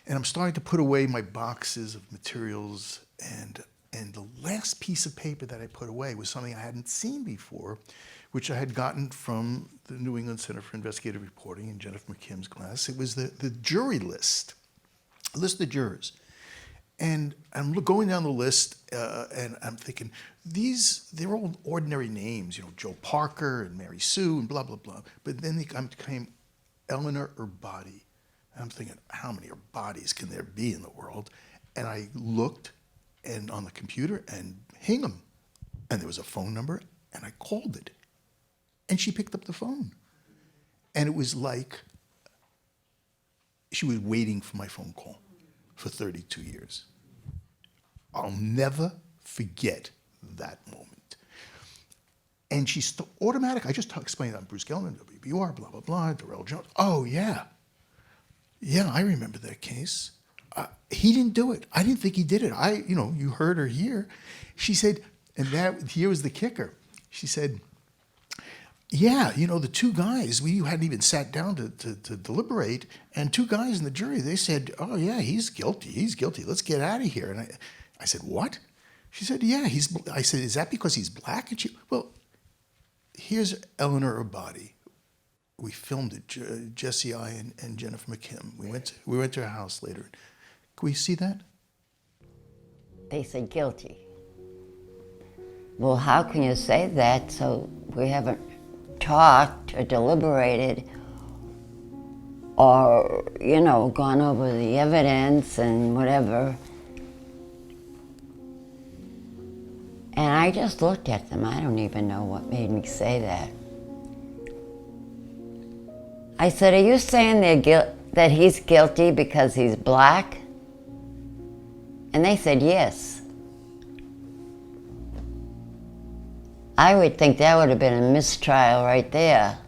And I'm starting to put away my boxes of materials, and the last piece of paper that I put away was something I hadn't seen before, which I had gotten from the New England Center for Investigative Reporting in Jennifer McKim's class. It was the jury list, a list of jurors. And I'm going down the list, and I'm thinking, they're all ordinary names, Joe Parker and Mary Sue and blah, blah, blah. But then they came Eleanor Urbati. And I'm thinking, how many Urbatis can there be in the world? And I looked on the computer, and Hingham. And there was a phone number, and I called it. And she picked up the phone. And it was like she was waiting for my phone call for 32 years. I'll never forget that moment. And she's automatic. I just explained that. Bruce Gellerman, WBUR, blah, blah, blah, Darrell Jones. Oh, yeah. Yeah, I remember that case. He didn't do it. I didn't think he did it. You heard her here. She said, and here was the kicker. She said, yeah, the two guys, we hadn't even sat down to deliberate, and two guys in the jury, they said, oh, yeah, he's guilty, let's get out of here. And I said, what? She said, yeah, I said, is that because he's black? And well, here's Eleanor Urbati. We filmed it, Jesse, I, and Jennifer McKim. We went to her house later. Can we see that? They said guilty. Well, how can you say that? So we haven't talked or deliberated or, gone over the evidence and whatever. And I just looked at them. I don't even know what made me say that. I said, are you saying that he's guilty because he's black? And they said, yes. I would think that would have been a mistrial right there.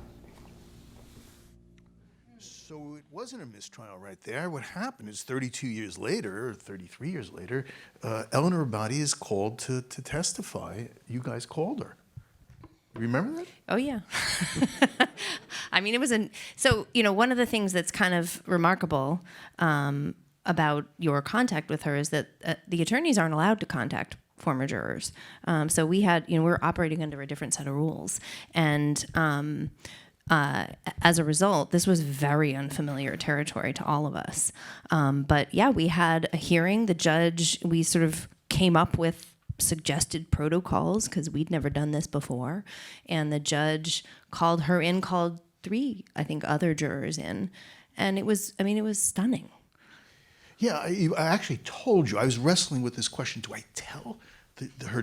So it wasn't a mistrial right there. What happened is 32 years later, or 33 years later, Eleanor Urbati is called to testify. You guys called her. Remember that? Oh, yeah. I mean, it was one of the things that's kind of remarkable about your contact with her is that the attorneys aren't allowed to contact former jurors. So we had, we're operating under a different set of rules. And as a result, this was very unfamiliar territory to all of us. But yeah, we had a hearing. The judge, we sort of came up with suggested protocols because we'd never done this before. And the judge called her in, called 3, I think, other jurors in. And it was stunning. Yeah, I actually told you, I was wrestling with this question. Do I tell her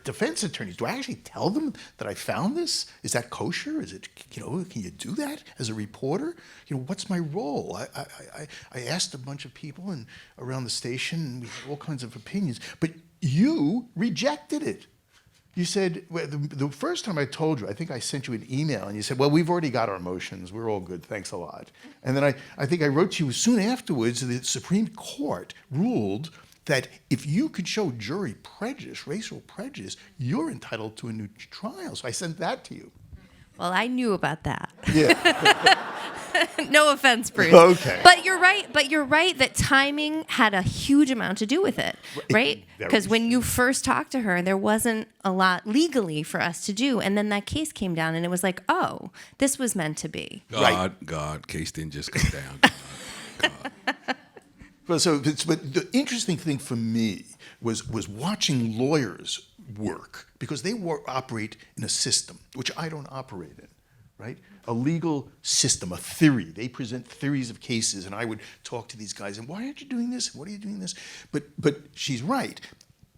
defense attorneys, do I actually tell them that I found this? Is that kosher? Is it, can you do that as a reporter? What's my role? I asked a bunch of people and around the station, and we had all kinds of opinions, but you rejected it. You said, well, the first time I told you, I think I sent you an email, and you said, well, we've already got our motions. We're all good. Thanks a lot. And then I think I wrote to you soon afterwards, the Supreme Court ruled that if you could show jury prejudice, racial prejudice, you're entitled to a new trial. So I sent that to you. Well, I knew about that. Yeah. No offense, Bruce. Okay. But you're right that timing had a huge amount to do with it, right? Because when you first talked to her, there wasn't a lot legally for us to do. And then that case came down and it was like, oh, this was meant to be. God, case didn't just come down. God. But the interesting thing for me was watching lawyers work, because they operate in a system, which I don't operate in, right? A legal system, a theory. They present theories of cases, and I would talk to these guys, and why aren't you doing this? What are you doing this? But she's right.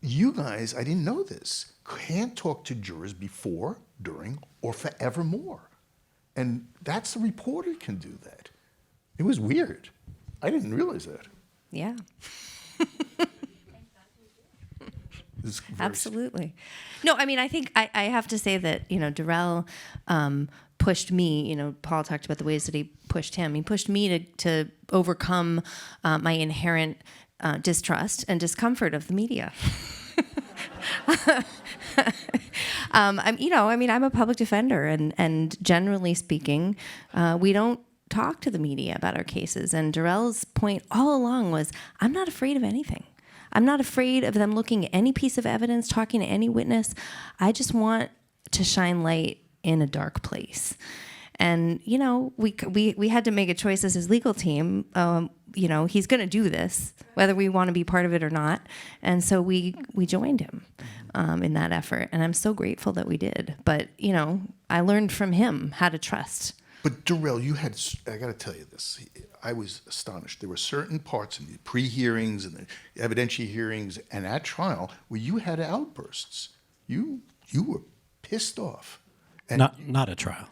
You guys, I didn't know this, can't talk to jurors before, during, or forevermore. And that's the reporter can do that. It was weird. I didn't realize that. Yeah. Absolutely. No, I mean, I think I have to say that, Darrell pushed me, Paul talked about the ways that he pushed him. He pushed me to overcome my inherent distrust and discomfort of the media. I'm a public defender, and generally speaking, we don't talk to the media about our cases. And Darrell's point all along was, I'm not afraid of anything. I'm not afraid of them looking at any piece of evidence, talking to any witness. I just want to shine light in a dark place. And, we had to make a choice as his legal team. he's going to do this, whether we want to be part of it or not. And so we joined him in that effort. And I'm so grateful that we did. But, I learned from him how to trust. But Darrell, I got to tell you this. I was astonished. There were certain parts in the pre-hearings and the evidentiary hearings and at trial where you had outbursts. You were pissed off. And not at trial.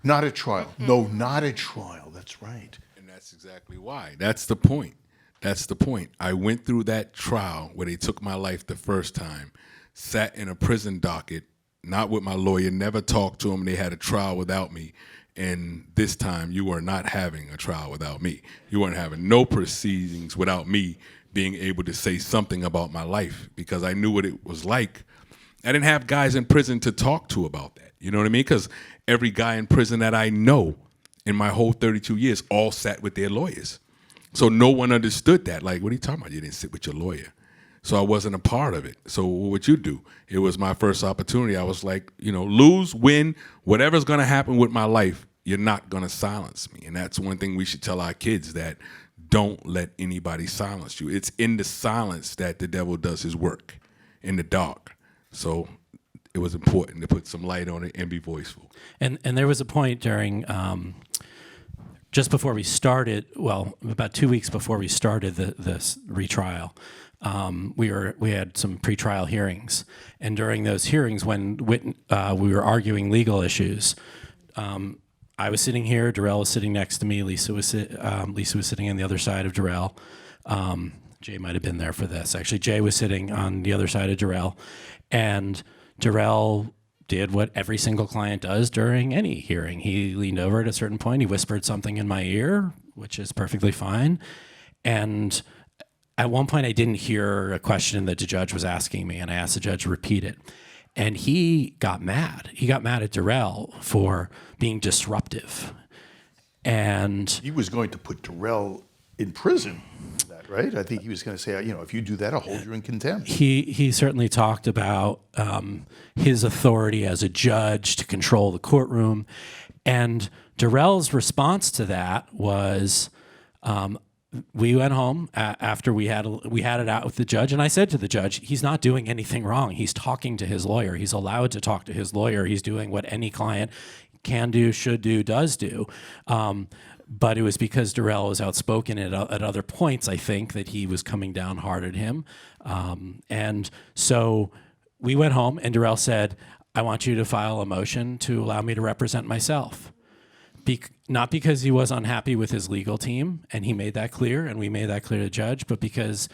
Not at trial. No, not at trial. That's right. And that's exactly why. That's the point. That's the point. I went through that trial where they took my life the first time, sat in a prison docket, not with my lawyer, never talked to them. They had a trial without me. And this time you are not having a trial without me. You weren't having no proceedings without me being able to say something about my life, because I knew what it was like. I didn't have guys in prison to talk to about that. You know what I mean? Because every guy in prison that I know in my whole 32 years all sat with their lawyers. So no one understood that. Like, what are you talking about? You didn't sit with your lawyer. So I wasn't a part of it. So what would you do? It was my first opportunity. I was like, lose, win, whatever's going to happen with my life, you're not going to silence me. And that's one thing we should tell our kids, that don't let anybody silence you. It's in the silence that the devil does his work, in the dark. So it was important to put some light on it and be voiceful. And there was a point during, just before we started, about 2 weeks before we started this retrial, we had some pretrial hearings. And during those hearings, when we were arguing legal issues, I was sitting here, Darrell was sitting next to me, Lisa was sitting on the other side of Darrell. Jay might have been there for this. Actually, Jay was sitting on the other side of Darrell. And Darrell did what every single client does during any hearing. He leaned over at a certain point, he whispered something in my ear, which is perfectly fine. And at one point I didn't hear a question that the judge was asking me, and I asked the judge to repeat it. And he got mad. He got mad at Darrell for being disruptive. And he was going to put Darrell in prison for that, right? I think he was going to say, if you do that, I'll hold you in contempt. He certainly talked about his authority as a judge to control the courtroom. And Darrell's response to that was, we went home after we had it out with the judge, and I said to the judge, he's not doing anything wrong. He's talking to his lawyer. He's allowed to talk to his lawyer. He's doing what any client can do, should do, does do. But it was because Darrell was outspoken at other points, I think, that he was coming down hard at him. And so we went home, and Darrell said, I want you to file a motion to allow me to represent myself. Not because he was unhappy with his legal team, and he made that clear, and we made that clear to the judge, but because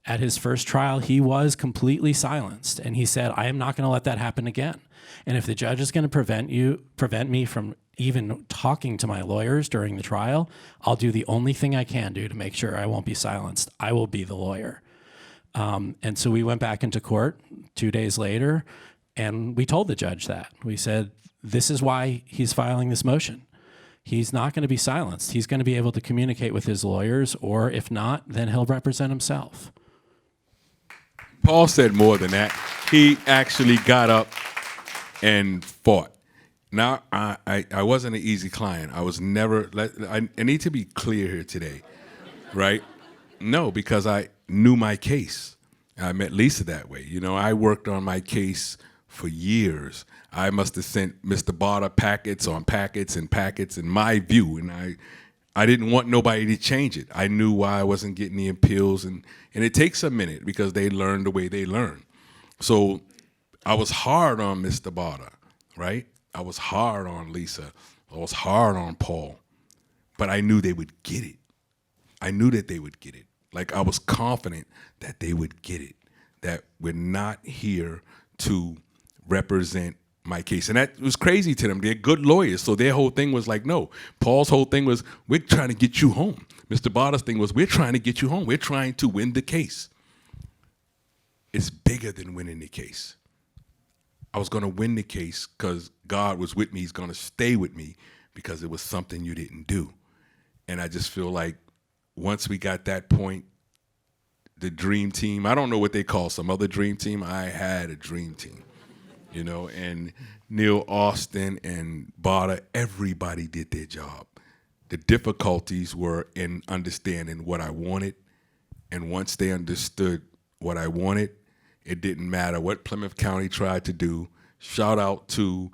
at his first trial, he was completely silenced. And he said, I am not going to let that happen again. And if the judge is going to prevent me from even talking to my lawyers during the trial, I'll do the only thing I can do to make sure I won't be silenced. I will be the lawyer. And so we went back into court 2 days later, and we told the judge that. We said, this is why he's filing this motion. He's not going to be silenced. He's going to be able to communicate with his lawyers, or if not, then he'll represent himself. Paul said more than that. He actually got up and fought. Now, I wasn't an easy client. I was never, I need to be clear here today, right? No, because I knew my case. I met Lisa that way. I worked on my case for years. I must have sent Mr. Barter packets on packets and packets in my view, and I didn't want nobody to change it. I knew why I wasn't getting the appeals, and it takes a minute because they learn the way they learn. So I was hard on Mr. Barter, right? I was hard on Lisa. I was hard on Paul, but I knew they would get it. I knew that they would get it. Like, I was confident that they would get it, that we're not here to represent my case. And that was crazy to them. They're good lawyers, so their whole thing was like, no. Paul's whole thing was, we're trying to get you home. Mr. Barter's thing was, we're trying to get you home. We're trying to win the case. It's bigger than winning the case. I was going to win the case because God was with me. He's going to stay with me because it was something you didn't do. And I just feel like once we got that point, the dream team, I don't know what they call some other dream team. I had a dream team. And Neil Austin and Barter, everybody did their job. The difficulties were in understanding what I wanted, and once they understood what I wanted, it didn't matter what Plymouth County tried to do. Shout out to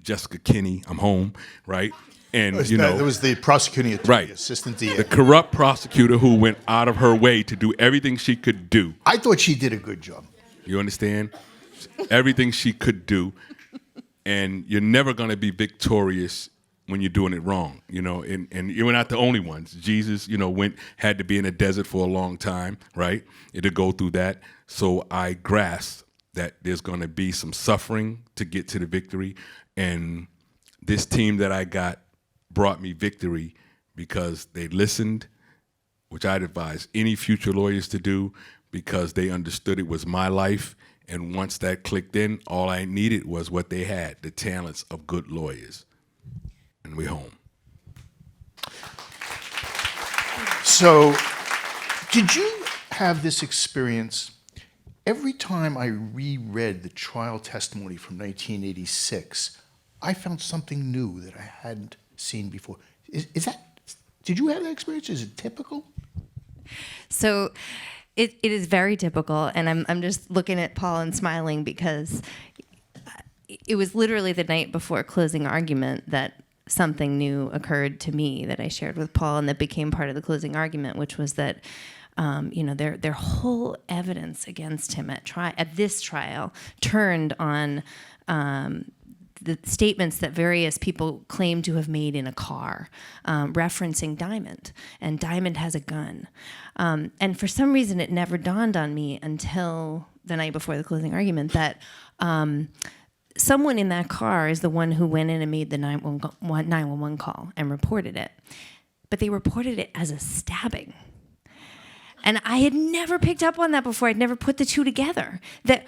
Jessica Kinney, I'm home, right? And There was the prosecuting attorney, right, assistant DA. the corrupt prosecutor who went out of her way to do everything she could do. I thought she did a good job. You understand? Everything she could do, and you're never going to be victorious when you're doing it wrong, and you're not the only ones. Jesus, had to be in the desert for a long time, right? To go through that. So I grasp that there's going to be some suffering to get to the victory, and this team that I got brought me victory because they listened, which I'd advise any future lawyers to do, because they understood it was my life, and once that clicked in, all I needed was what they had, the talents of good lawyers. And we're home. So, did you have this experience? Every time I reread the trial testimony from 1986, I found something new that I hadn't seen before. Did you have that experience? Is it typical? So it is very typical, and I'm just looking at Paul and smiling because it was literally the night before closing argument that something new occurred to me that I shared with Paul, and that became part of the closing argument, which was that their whole evidence against him at this trial turned on the statements that various people claim to have made in a car, referencing Diamond, and Diamond has a gun. And for some reason, it never dawned on me until the night before the closing argument that someone in that car is the one who went in and made the 911 call and reported it. But they reported it as a stabbing. And I had never picked up on that before. I'd never put the two together. That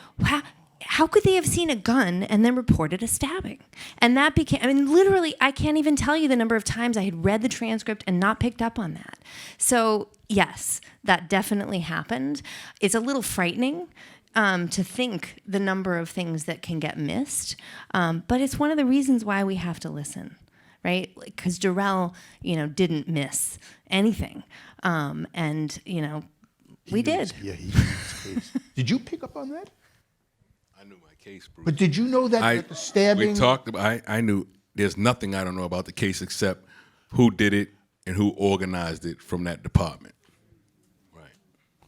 how could they have seen a gun and then reported a stabbing? And that became, literally, I can't even tell you the number of times I had read the transcript and not picked up on that. So yes, that definitely happened. It's a little frightening to think the number of things that can get missed. But it's one of the reasons why we have to listen, right? Because Darrell, didn't miss anything. And, we did. Yeah, he knew his case. Did you pick up on that? I knew my case, Bruce. But did you know that the stabbing? We talked about, I knew there's nothing I don't know about the case except who did it and who organized it from that department. Right.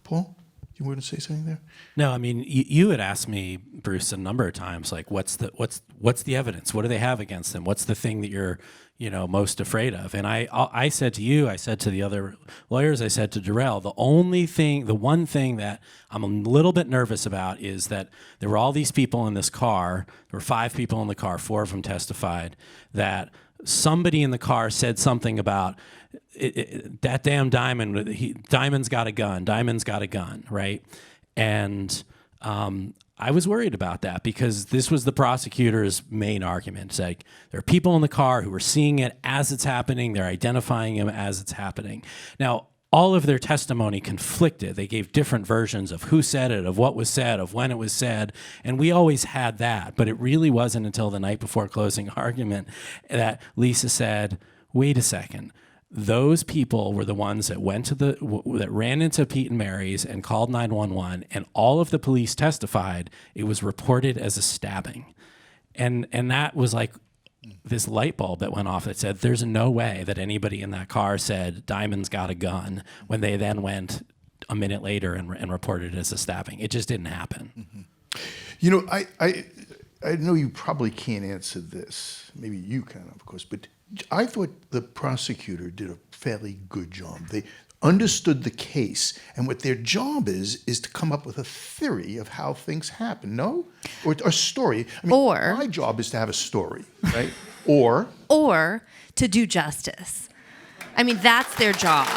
Paul? You want to say something there? No, I mean, you had asked me, Bruce, a number of times, like, what's the evidence? What do they have against them? What's the thing that you're, most afraid of? And I said to you, I said to the other lawyers, I said to Darrell, the one thing that I'm a little bit nervous about is that there were all these people in this car. There were 5 people in the car. 4 of them testified that somebody in the car said something about that damn Diamond. Diamond's got a gun, right? And I was worried about that because this was the prosecutor's main argument. It's like there are people in the car who are seeing it as it's happening. They're identifying him as it's happening. Now, all of their testimony conflicted. They gave different versions of who said it, of what was said, of when it was said, and we always had that. But it really wasn't until the night before closing argument that Lisa said, wait a second. Those people were the ones that that ran into Pete and Mary's and called 911, and all of the police testified it was reported as a stabbing. And that was like this light bulb that went off that said there's no way that anybody in that car said Diamond's got a gun when they then went a minute later and reported it as a stabbing. It just didn't happen. Mm-hmm. I know you probably can't answer this. Maybe you can, of course, but I thought the prosecutor did a fairly good job. They understood the case, and what their job is to come up with a theory of how things happen, no? Or a story. My job is to have a story, right? Or to do justice. That's their job.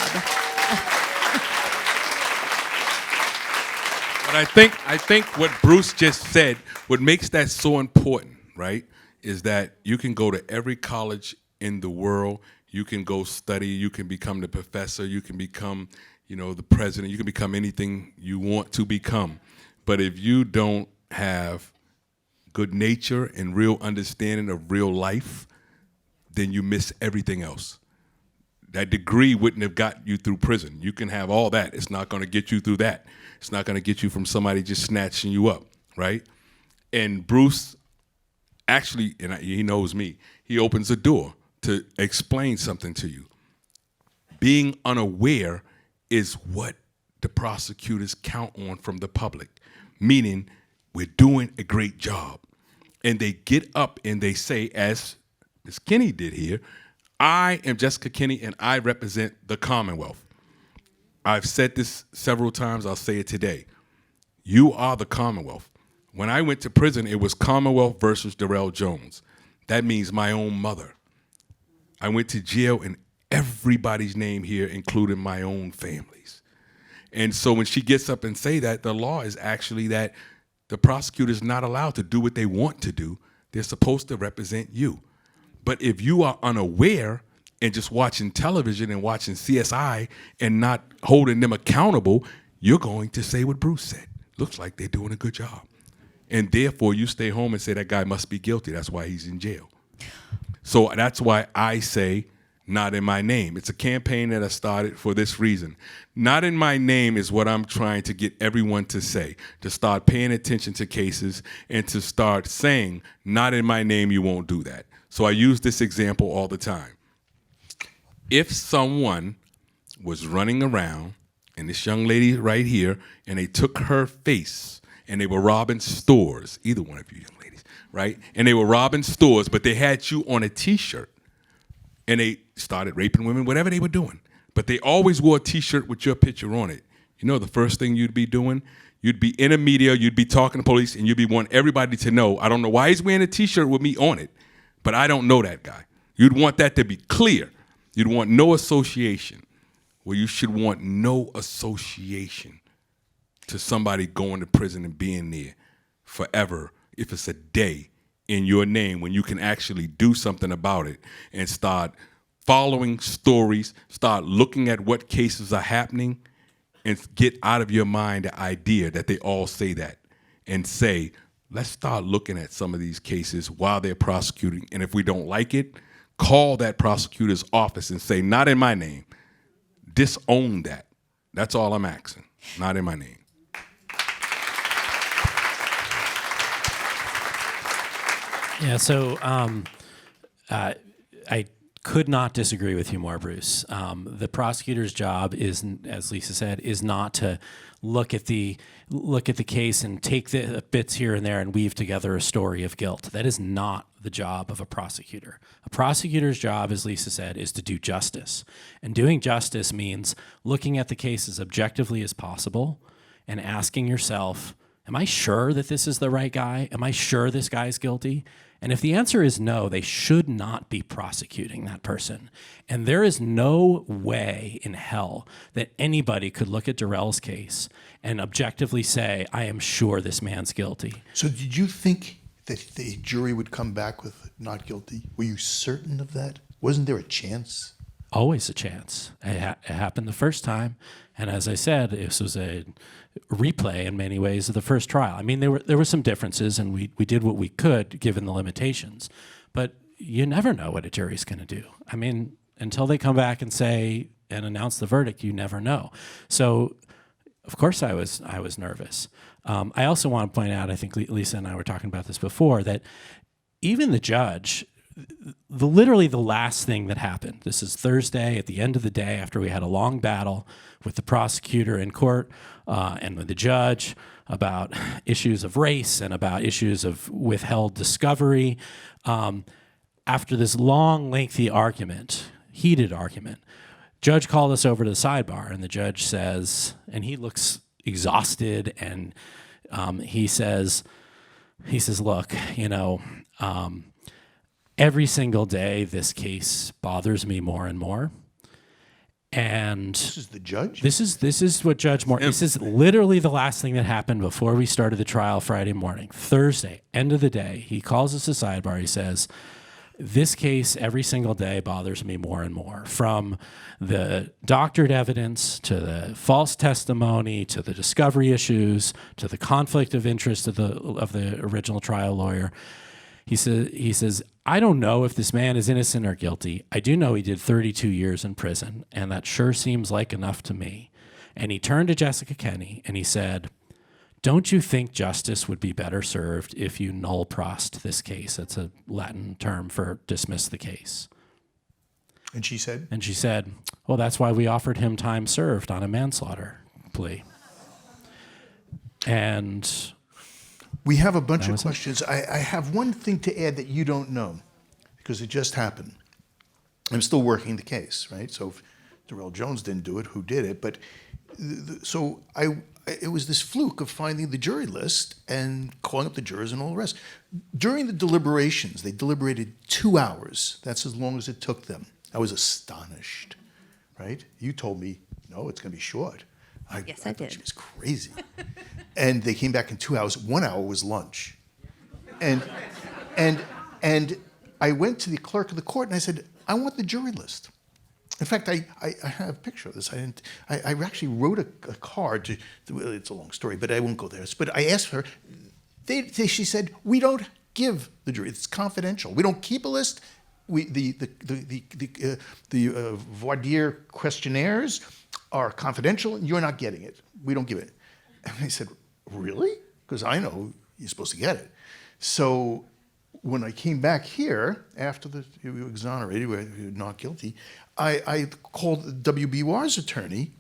But I think what Bruce just said, what makes that so important, right, is that you can go to every college in the world, you can go study, you can become the professor, you can become, the president, you can become anything you want to become. But if you don't have good nature and real understanding of real life, then you miss everything else. That degree wouldn't have got you through prison. You can have all that. It's not going to get you through that. It's not going to get you from somebody just snatching you up, right? And Bruce actually, and he knows me, he opens a door to explain something to you. Being unaware is what the prosecutors count on from the public, meaning we're doing a great job. And they get up and they say, as Ms. Kinney did here, I am Jessica Kinney and I represent the Commonwealth. I've said this several times, I'll say it today. You are the Commonwealth. When I went to prison, it was Commonwealth versus Darrell Jones. That means my own mother. I went to jail and everybody's name here, including my own family's. And so when she gets up and say that, the law is actually that the prosecutor's not allowed to do what they want to do. They're supposed to represent you. But if you are unaware and just watching television and watching CSI and not holding them accountable, you're going to say what Bruce said. Looks like they're doing a good job. And therefore, you stay home and say that guy must be guilty. That's why he's in jail. So that's why I say, not in my name. It's a campaign that I started for this reason. Not in my name is what I'm trying to get everyone to say, to start paying attention to cases and to start saying, not in my name, you won't do that. So I use this example all the time. If someone was running around, and this young lady right here, and they took her face and they were robbing stores, either one of you young ladies, right? And they were robbing stores, but they had you on a T-shirt. And they started raping women, whatever they were doing. But they always wore a T-shirt with your picture on it. You know the first thing you'd be doing? You'd be in the media, you'd be talking to police, and you'd be wanting everybody to know, I don't know why he's wearing a T-shirt with me on it, but I don't know that guy. You'd want that to be clear. You'd want no association. Well, you should want no association to somebody going to prison and being there forever if it's a day in your name when you can actually do something about it and start following stories, start looking at what cases are happening, and get out of your mind the idea that they all say that and say, let's start looking at some of these cases while they're prosecuting. And if we don't like it, call that prosecutor's office and say, not in my name. Disown that. That's all I'm asking. Not in my name. Yeah, so I could not disagree with you more, Bruce. The prosecutor's job is, as Lisa said, is not to look at the case and take the bits here and there and weave together a story of guilt. That is not the job of a prosecutor. A prosecutor's job, as Lisa said, is to do justice. And doing justice means looking at the case as objectively as possible and asking yourself, am I sure that this is the right guy? Am I sure this guy's guilty? And if the answer is no, they should not be prosecuting that person. And there is no way in hell that anybody could look at Darrell's case and objectively say, I am sure this man's guilty. So did you think that the jury would come back with not guilty? Were you certain of that? Wasn't there a chance? Always a chance. It happened the first time. And as I said, this was a replay in many ways of the first trial. I mean, there were some differences, and we did what we could given the limitations. But you never know what a jury's going to do. I mean, until they come back and say and announce the verdict, you never know. So, of course, I was nervous. I also want to point out, I think Lisa and I were talking about this before, that even the judge, literally the last thing that happened, this is Thursday at the end of the day after we had a long battle with the prosecutor in court and with the judge about issues of race and about issues of withheld discovery. After this long, lengthy argument, heated argument, judge called us over to the sidebar, and the judge says, and he looks exhausted, and he says, look, every single day this case bothers me more and more. And this is the judge? This is what Judge Moore, this is literally the last thing that happened before we started the trial Friday morning. Thursday, end of the day, he calls us to sidebar, he says, this case every single day bothers me more and more, from the doctored evidence to the false testimony to the discovery issues to the conflict of interest of the original trial lawyer. He says, I don't know if this man is innocent or guilty. I do know he did 32 years in prison, and that sure seems like enough to me. And he turned to Jessica Kenny and he said, don't you think justice would be better served if you null prost this case? That's a Latin term for dismiss the case. And she said? And she said, well, that's why we offered him time served on a manslaughter plea. And we have a bunch of questions. I have one thing to add that you don't know, because it just happened. I'm still working the case, right? So if Darrell Jones didn't do it, who did it? But it was this fluke of finding the jury list and calling up the jurors and all the rest. During the deliberations, they deliberated 2 hours. That's as long as it took them. I was astonished, right? You told me, no, it's going to be short. Yes, I did. She was crazy. And they came back in 2 hours. 1 hour was lunch. And I went to the clerk of the court and I said, I want the jury list. In fact, I have a picture of this. I actually wrote a card. It's a long story, but I won't go there. But I asked her. She said, we don't give the jury. It's confidential. We don't keep a list. The voir dire questionnaires are confidential, and you're not getting it. We don't give it. And I said, really? Because I know you're supposed to get it. So when I came back here, after we were exonerated, we were not guilty, I called WBUR's attorney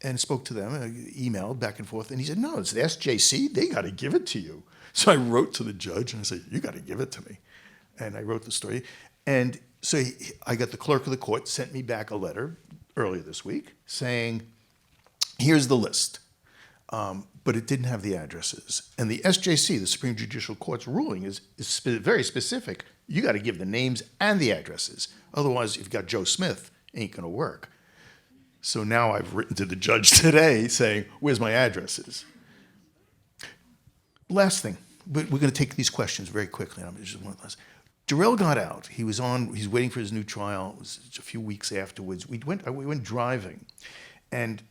and spoke to them, emailed back and forth, and he said, no, it's the SJC, they got to give it to you. So I wrote to the judge and I said, you got to give it to me. And I wrote the story. And so I got the clerk of the court, sent me back a letter earlier this week saying, here's the list. But it didn't have the addresses. And the SJC, the Supreme Judicial Court's ruling, is very specific. You got to give the names and the addresses. Otherwise, if you've got Joe Smith, it ain't going to work. So now I've written to the judge today saying, where's my addresses? Last thing, but we're going to take these questions very quickly. Just one last. Darrell got out. He's waiting for his new trial. It was a few weeks afterwards. We went driving, and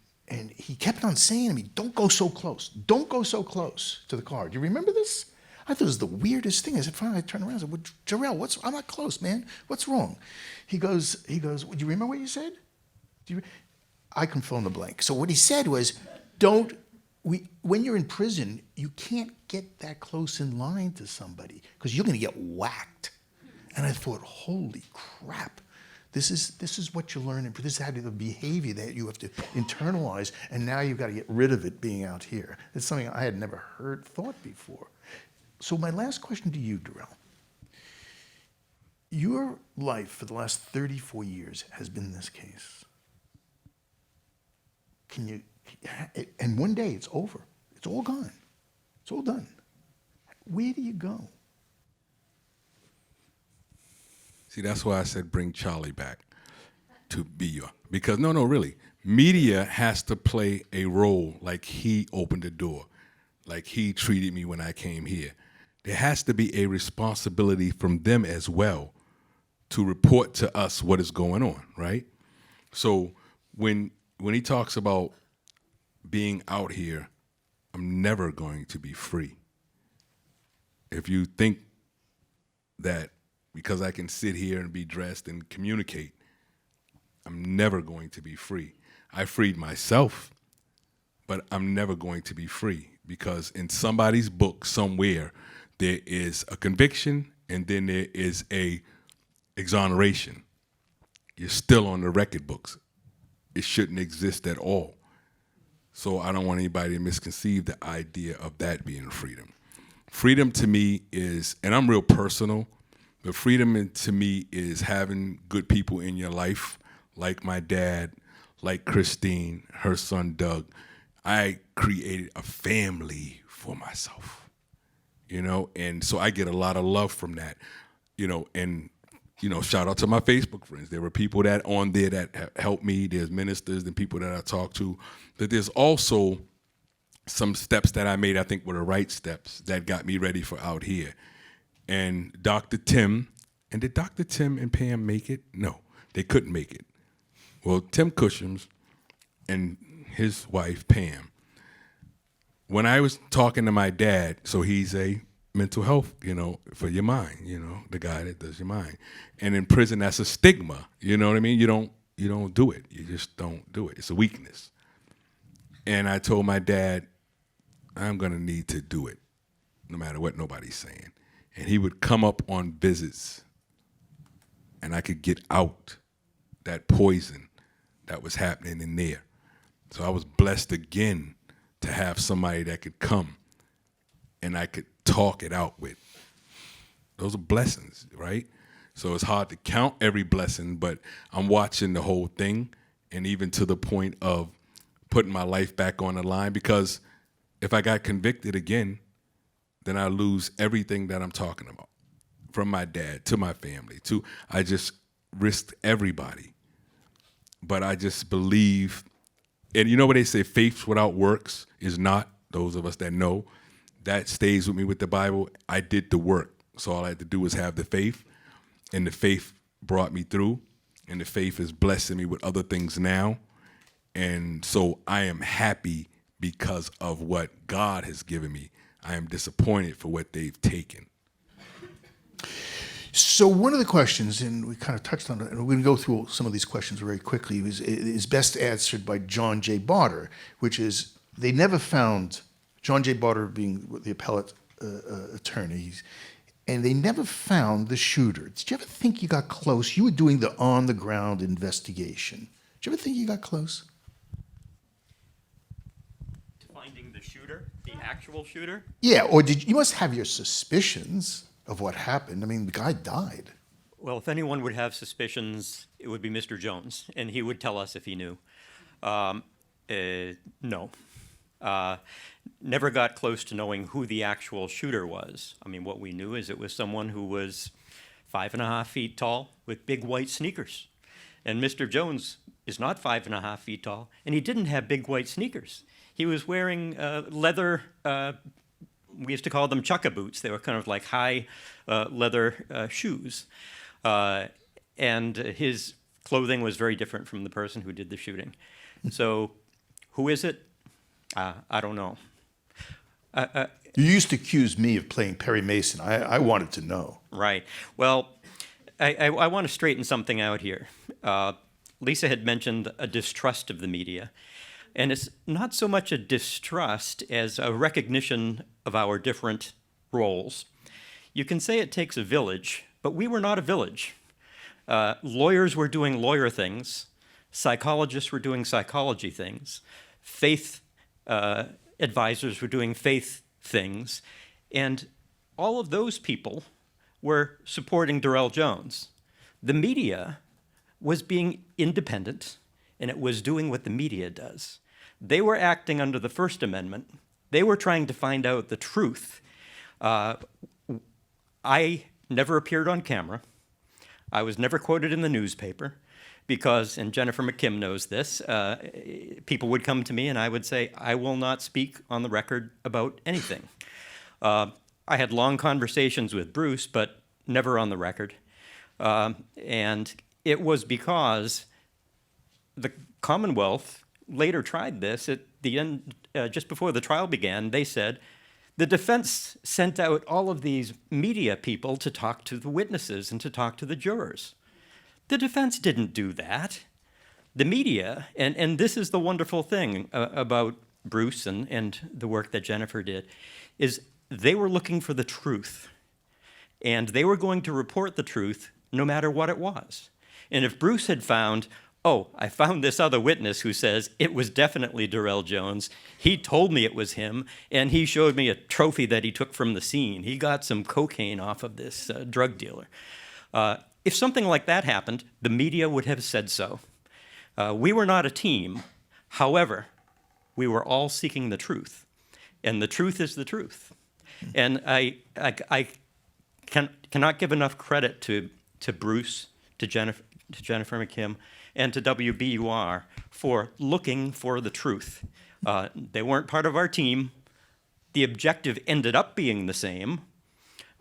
he kept on saying to me, don't go so close. Don't go so close to the car. Do you remember this? I thought it was the weirdest thing. I said, finally, I turned around and said, well, Darrell, I'm not close, man. What's wrong? He goes, do you remember what you said? I can fill in the blank. So what he said was, when you're in prison, you can't get that close in line to somebody because you're going to get whacked. And I thought, holy crap. This is what you learn, and this is how the behavior that you have to internalize, and now you've got to get rid of it being out here. It's something I had never thought before. So my last question to you, Darrell. Your life for the last 34 years has been this case. And one day it's over. It's all gone. It's all done. Where do you go? See, that's why I said bring Charlie back to be your, because no, really, media has to play a role like he opened the door, like he treated me when I came here. There has to be a responsibility from them as well to report to us what is going on, right? So when he talks about being out here, I'm never going to be free. If you think that because I can sit here and be dressed and communicate, I'm never going to be free. I freed myself, but I'm never going to be free because in somebody's book somewhere, there is a conviction and then there is a exoneration. You're still on the record books. It shouldn't exist at all. So I don't want anybody to misconceive the idea of that being freedom. Freedom to me is, and I'm real personal, but freedom to me is having good people in your life, like my dad, like Christine, her son Doug. I created a family for myself, and so I get a lot of love from that, and shout out to my Facebook friends. There were people that on there that helped me. There's ministers and people that I talk to, but there's also some steps that I made I think were the right steps that got me ready for out here. And Dr. Tim, and did Dr. Tim and Pam make it? No, they couldn't make it. Well, Tim Cushams and his wife, Pam, when I was talking to my dad, so he's a mental health, for your mind, the guy that does your mind. And in prison, that's a stigma, you know what I mean? You don't do it. You just don't do it. It's a weakness. And I told my dad, I'm gonna need to do it, no matter what nobody's saying. And he would come up on visits, and I could get out that poison that was happening in there. So I was blessed again to have somebody that could come and I could talk it out with. Those are blessings, right? So it's hard to count every blessing, but I'm watching the whole thing, and even to the point of putting my life back on the line, because if I got convicted again, then I lose everything that I'm talking about, from my dad to my family to, I just risked everybody. But I just believe, and you know what they say, faith without works is not, those of us that know, that stays with me with the Bible. I did the work, so all I had to do was have the faith, and the faith brought me through, and the faith is blessing me with other things now. And so I am happy because of what God has given me. I am disappointed for what they've taken. So one of the questions, and we kind of touched on it, and we're going to go through some of these questions very quickly, is best answered by John J. Botter, which is, they never found, John J. Botter being the appellate attorney, and they never found the shooter. Did you ever think you got close? You were doing the on-the-ground investigation. Did you ever think you got close? To finding the shooter, the actual shooter? Yeah, or you must have your suspicions of what happened. I mean, the guy died. Well, if anyone would have suspicions, it would be Mr. Jones, and he would tell us if he knew. No. Never got close to knowing who the actual shooter was. I mean, what we knew is it was someone who was 5.5 feet tall with big white sneakers. And Mr. Jones is not 5.5 feet tall, and he didn't have big white sneakers. He was wearing leather, we used to call them chukka boots. They were kind of like high leather shoes. And his clothing was very different from the person who did the shooting. So who is it? I don't know. You used to accuse me of playing Perry Mason. I wanted to know. Right. Well, I want to straighten something out here. Lisa had mentioned a distrust of the media. And it's not so much a distrust as a recognition of our different roles. You can say it takes a village, but we were not a village. Lawyers were doing lawyer things. Psychologists were doing psychology things. Faith advisors were doing faith things. And all of those people were supporting Darrell Jones. The media was being independent, and it was doing what the media does. They were acting under the First Amendment. They were trying to find out the truth. I never appeared on camera. I was never quoted in the newspaper because, and Jennifer McKim knows this, people would come to me and I would say, I will not speak on the record about anything. I had long conversations with Bruce, but never on the record. And it was because the Commonwealth later tried this. At the end, just before the trial began, they said, the defense sent out all of these media people to talk to the witnesses and to talk to the jurors. The defense didn't do that. The media, and this is the wonderful thing about Bruce and the work that Jennifer did, is they were looking for the truth. And they were going to report the truth no matter what it was. And if Bruce had found, oh, I found this other witness who says it was definitely Darrell Jones. He told me it was him, and he showed me a trophy that he took from the scene. He got some cocaine off of this drug dealer. If something like that happened, the media would have said so. We were not a team. However, we were all seeking the truth, and the truth is the truth. And I cannot give enough credit to Bruce, to Jennifer McKim, and to WBUR for looking for the truth. They weren't part of our team. The objective ended up being the same,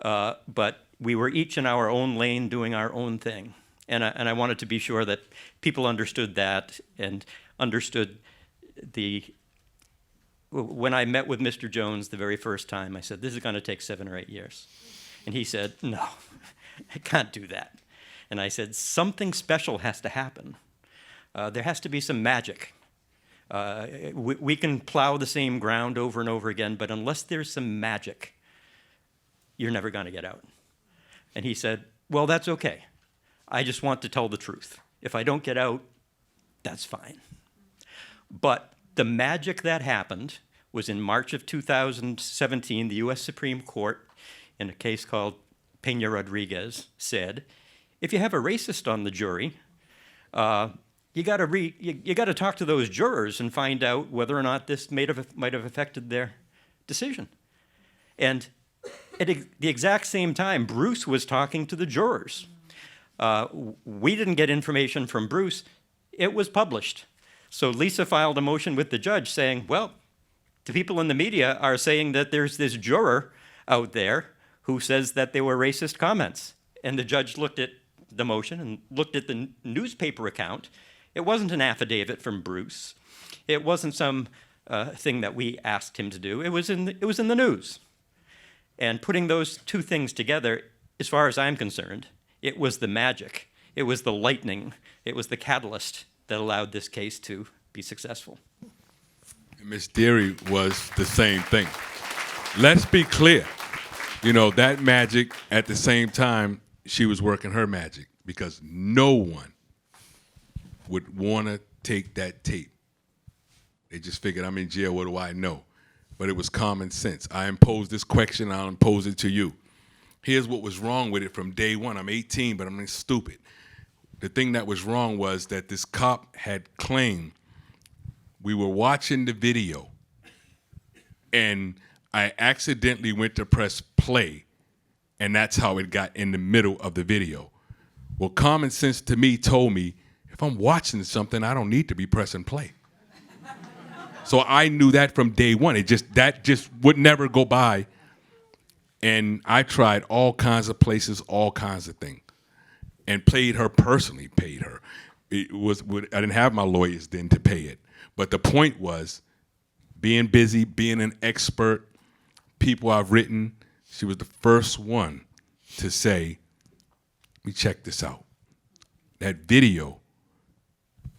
but we were each in our own lane doing our own thing. And I wanted to be sure that people understood that and understood when I met with Mr. Jones the very first time, I said, this is going to take 7 or 8 years. And he said, no, I can't do that. And I said, something special has to happen. There has to be some magic. We can plow the same ground over and over again, but unless there's some magic, you're never going to get out. And he said, well, that's okay. I just want to tell the truth. If I don't get out, that's fine. But the magic that happened was in March of 2017, the U.S. Supreme Court, in a case called Peña-Rodriguez, said, if you have a racist on the jury, you got to talk to those jurors and find out whether or not this might have affected their decision. And at the exact same time, Bruce was talking to the jurors. We didn't get information from Bruce. It was published. So Lisa filed a motion with the judge saying, well, the people in the media are saying that there's this juror out there who says that they were racist comments. And the judge looked at the motion and looked at the newspaper account. It wasn't an affidavit from Bruce. It wasn't some thing that we asked him to do. It was in the news. And putting those two things together, as far as I'm concerned, it was the magic. It was the lightning. It was the catalyst that allowed this case to be successful. Ms. Deary was the same thing. Let's be clear. You know, that magic, at the same time, she was working her magic, because no one would want to take that tape. They just figured, I'm in jail, what do I know? But it was common sense. I imposed this question, I'll impose it to you. Here's what was wrong with it from day one. I'm 18, but I'm stupid. The thing that was wrong was that this cop had claimed we were watching the video and I accidentally went to press play, and that's how it got in the middle of the video. Well, common sense to me told me, if I'm watching something, I don't need to be pressing play. So I knew that from day one. That just would never go by. And I tried all kinds of places, all kinds of things, and paid her personally. I didn't have my lawyers then to pay it. But the point was, being busy, being an expert, people I've written, she was the first one to say, let me check this out. That video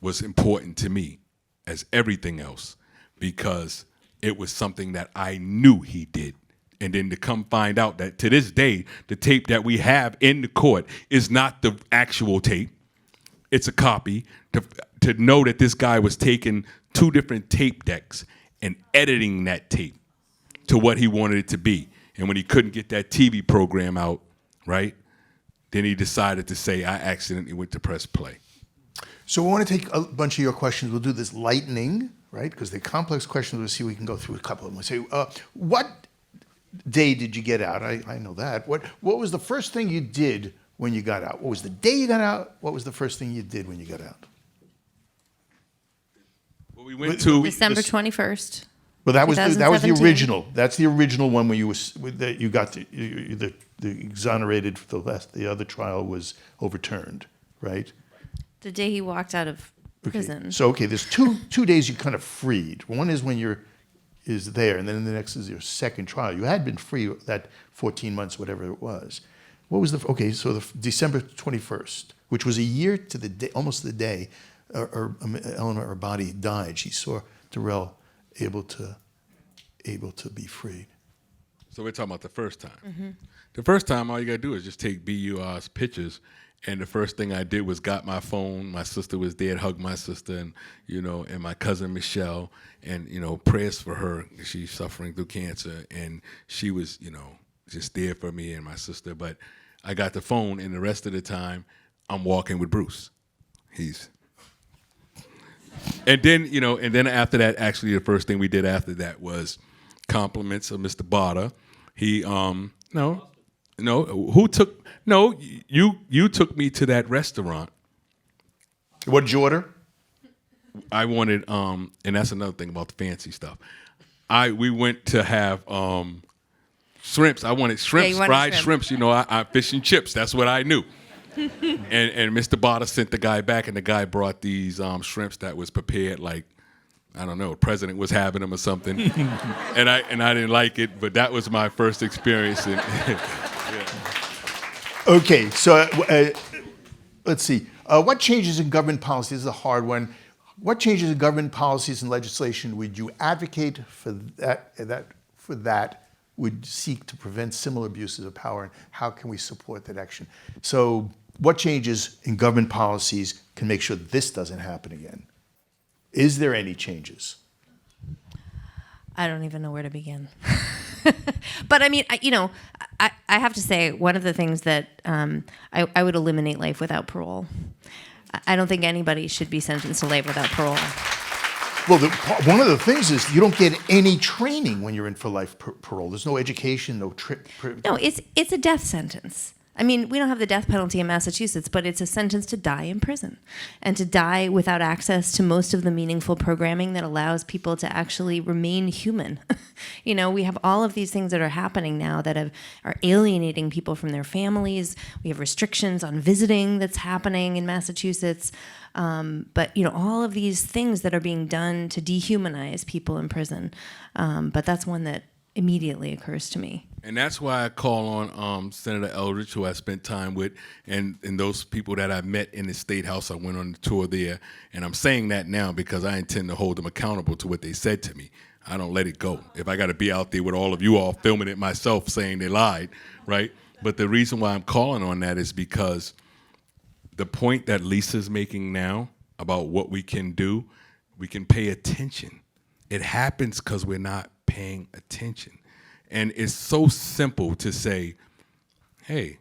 was important to me as everything else, because it was something that I knew he did. And then to come find out that to this day, the tape that we have in the court is not the actual tape. It's a copy. To know that this guy was taking 2 different tape decks and editing that tape to what he wanted it to be. And when he couldn't get that TV program out, right, then he decided to say, I accidentally went to press play. So we want to take a bunch of your questions. We'll do this lightning, right? Because they're complex questions. We'll see if we can go through a couple of them. We'll say, what day did you get out? I know that. What was the first thing you did when you got out? What was the day you got out? What was the first thing you did when you got out? Well, we went to December 21st. Well, that was the 2017. original. That's the original one where you got the exonerated. The other trial was overturned, right? The day he walked out of prison. Okay. So there's two days you're kind of freed. One is when is there, and then the next is your second trial. You had been free that 14 months, whatever it was. What was so the December 21st, which was a year to the day, almost the day, Eleanor Arbati died. She saw Darrell able to be freed. So we're talking about the first time. Mm-hmm. The first time, all you gotta do is just take BUR's pictures. And the first thing I did was got my phone. My sister was there, hugged my sister, and and my cousin Michelle, and prayers for her. She's suffering through cancer, and she was just there for me and my sister. But I got the phone, and the rest of the time, I'm walking with Bruce. And then after that, actually, the first thing we did after that was compliments of Mr. Botta. You took me to that restaurant. What did you order? I wanted, and that's another thing about the fancy stuff. We went to have shrimps. I wanted shrimps, fried shrimps. I fish and chips. That's what I knew. and Mr. Botta sent the guy back, and the guy brought these shrimps that was prepared like I don't know, president was having them or something. and I didn't like it, but that was my first experience. Okay, so let's see. What changes in government policy, this is a hard one. What changes in government policies and legislation would you advocate for that would seek to prevent similar abuses of power, and how can we support that action? So what changes in government policies can make sure this doesn't happen again? Is there any changes? I don't even know where to begin. But I mean, I have to say, one of the things that I would eliminate life without parole. I don't think anybody should be sentenced to life without parole. Well, one of the things is you don't get any training when you're in for life parole. There's no education, no trip. No, it's a death sentence. I mean, we don't have the death penalty in Massachusetts, but it's a sentence to die in prison and to die without access to most of the meaningful programming that allows people to actually remain human. We have all of these things that are happening now that are alienating people from their families. We have restrictions on visiting that's happening in Massachusetts. But all of these things that are being done to dehumanize people in prison. But that's one that immediately occurs to me. And that's why I call on Senator Eldridge, who I spent time with, and those people that I met in the State House. I went on the tour there, and I'm saying that now because I intend to hold them accountable to what they said to me. I don't let it go. If I got to be out there with all of you all filming it myself saying they lied, right? But the reason why I'm calling on that is because the point that Lisa's making now about what we can do, we can pay attention. It happens because we're not paying attention. And it's so simple to say, hey,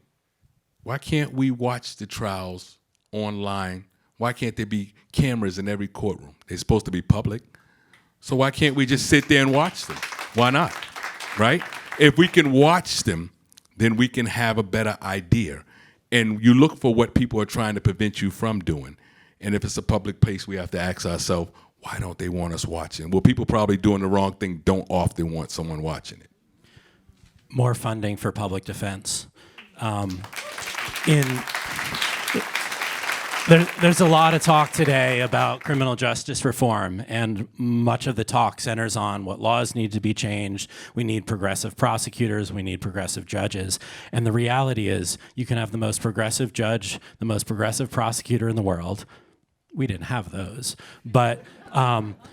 why can't we watch the trials online? Why can't there be cameras in every courtroom? They're supposed to be public. So why can't we just sit there and watch them? Why not, right? If we can watch them, then we can have a better idea. And you look for what people are trying to prevent you from doing. And if it's a public place, we have to ask ourselves, why don't they want us watching? Well, people probably doing the wrong thing don't often want someone watching it. More funding for public defense. There's a lot of talk today about criminal justice reform, and much of the talk centers on what laws need to be changed. We need progressive prosecutors, we need progressive judges. And the reality is you can have the most progressive judge, the most progressive prosecutor in the world. We didn't have those, but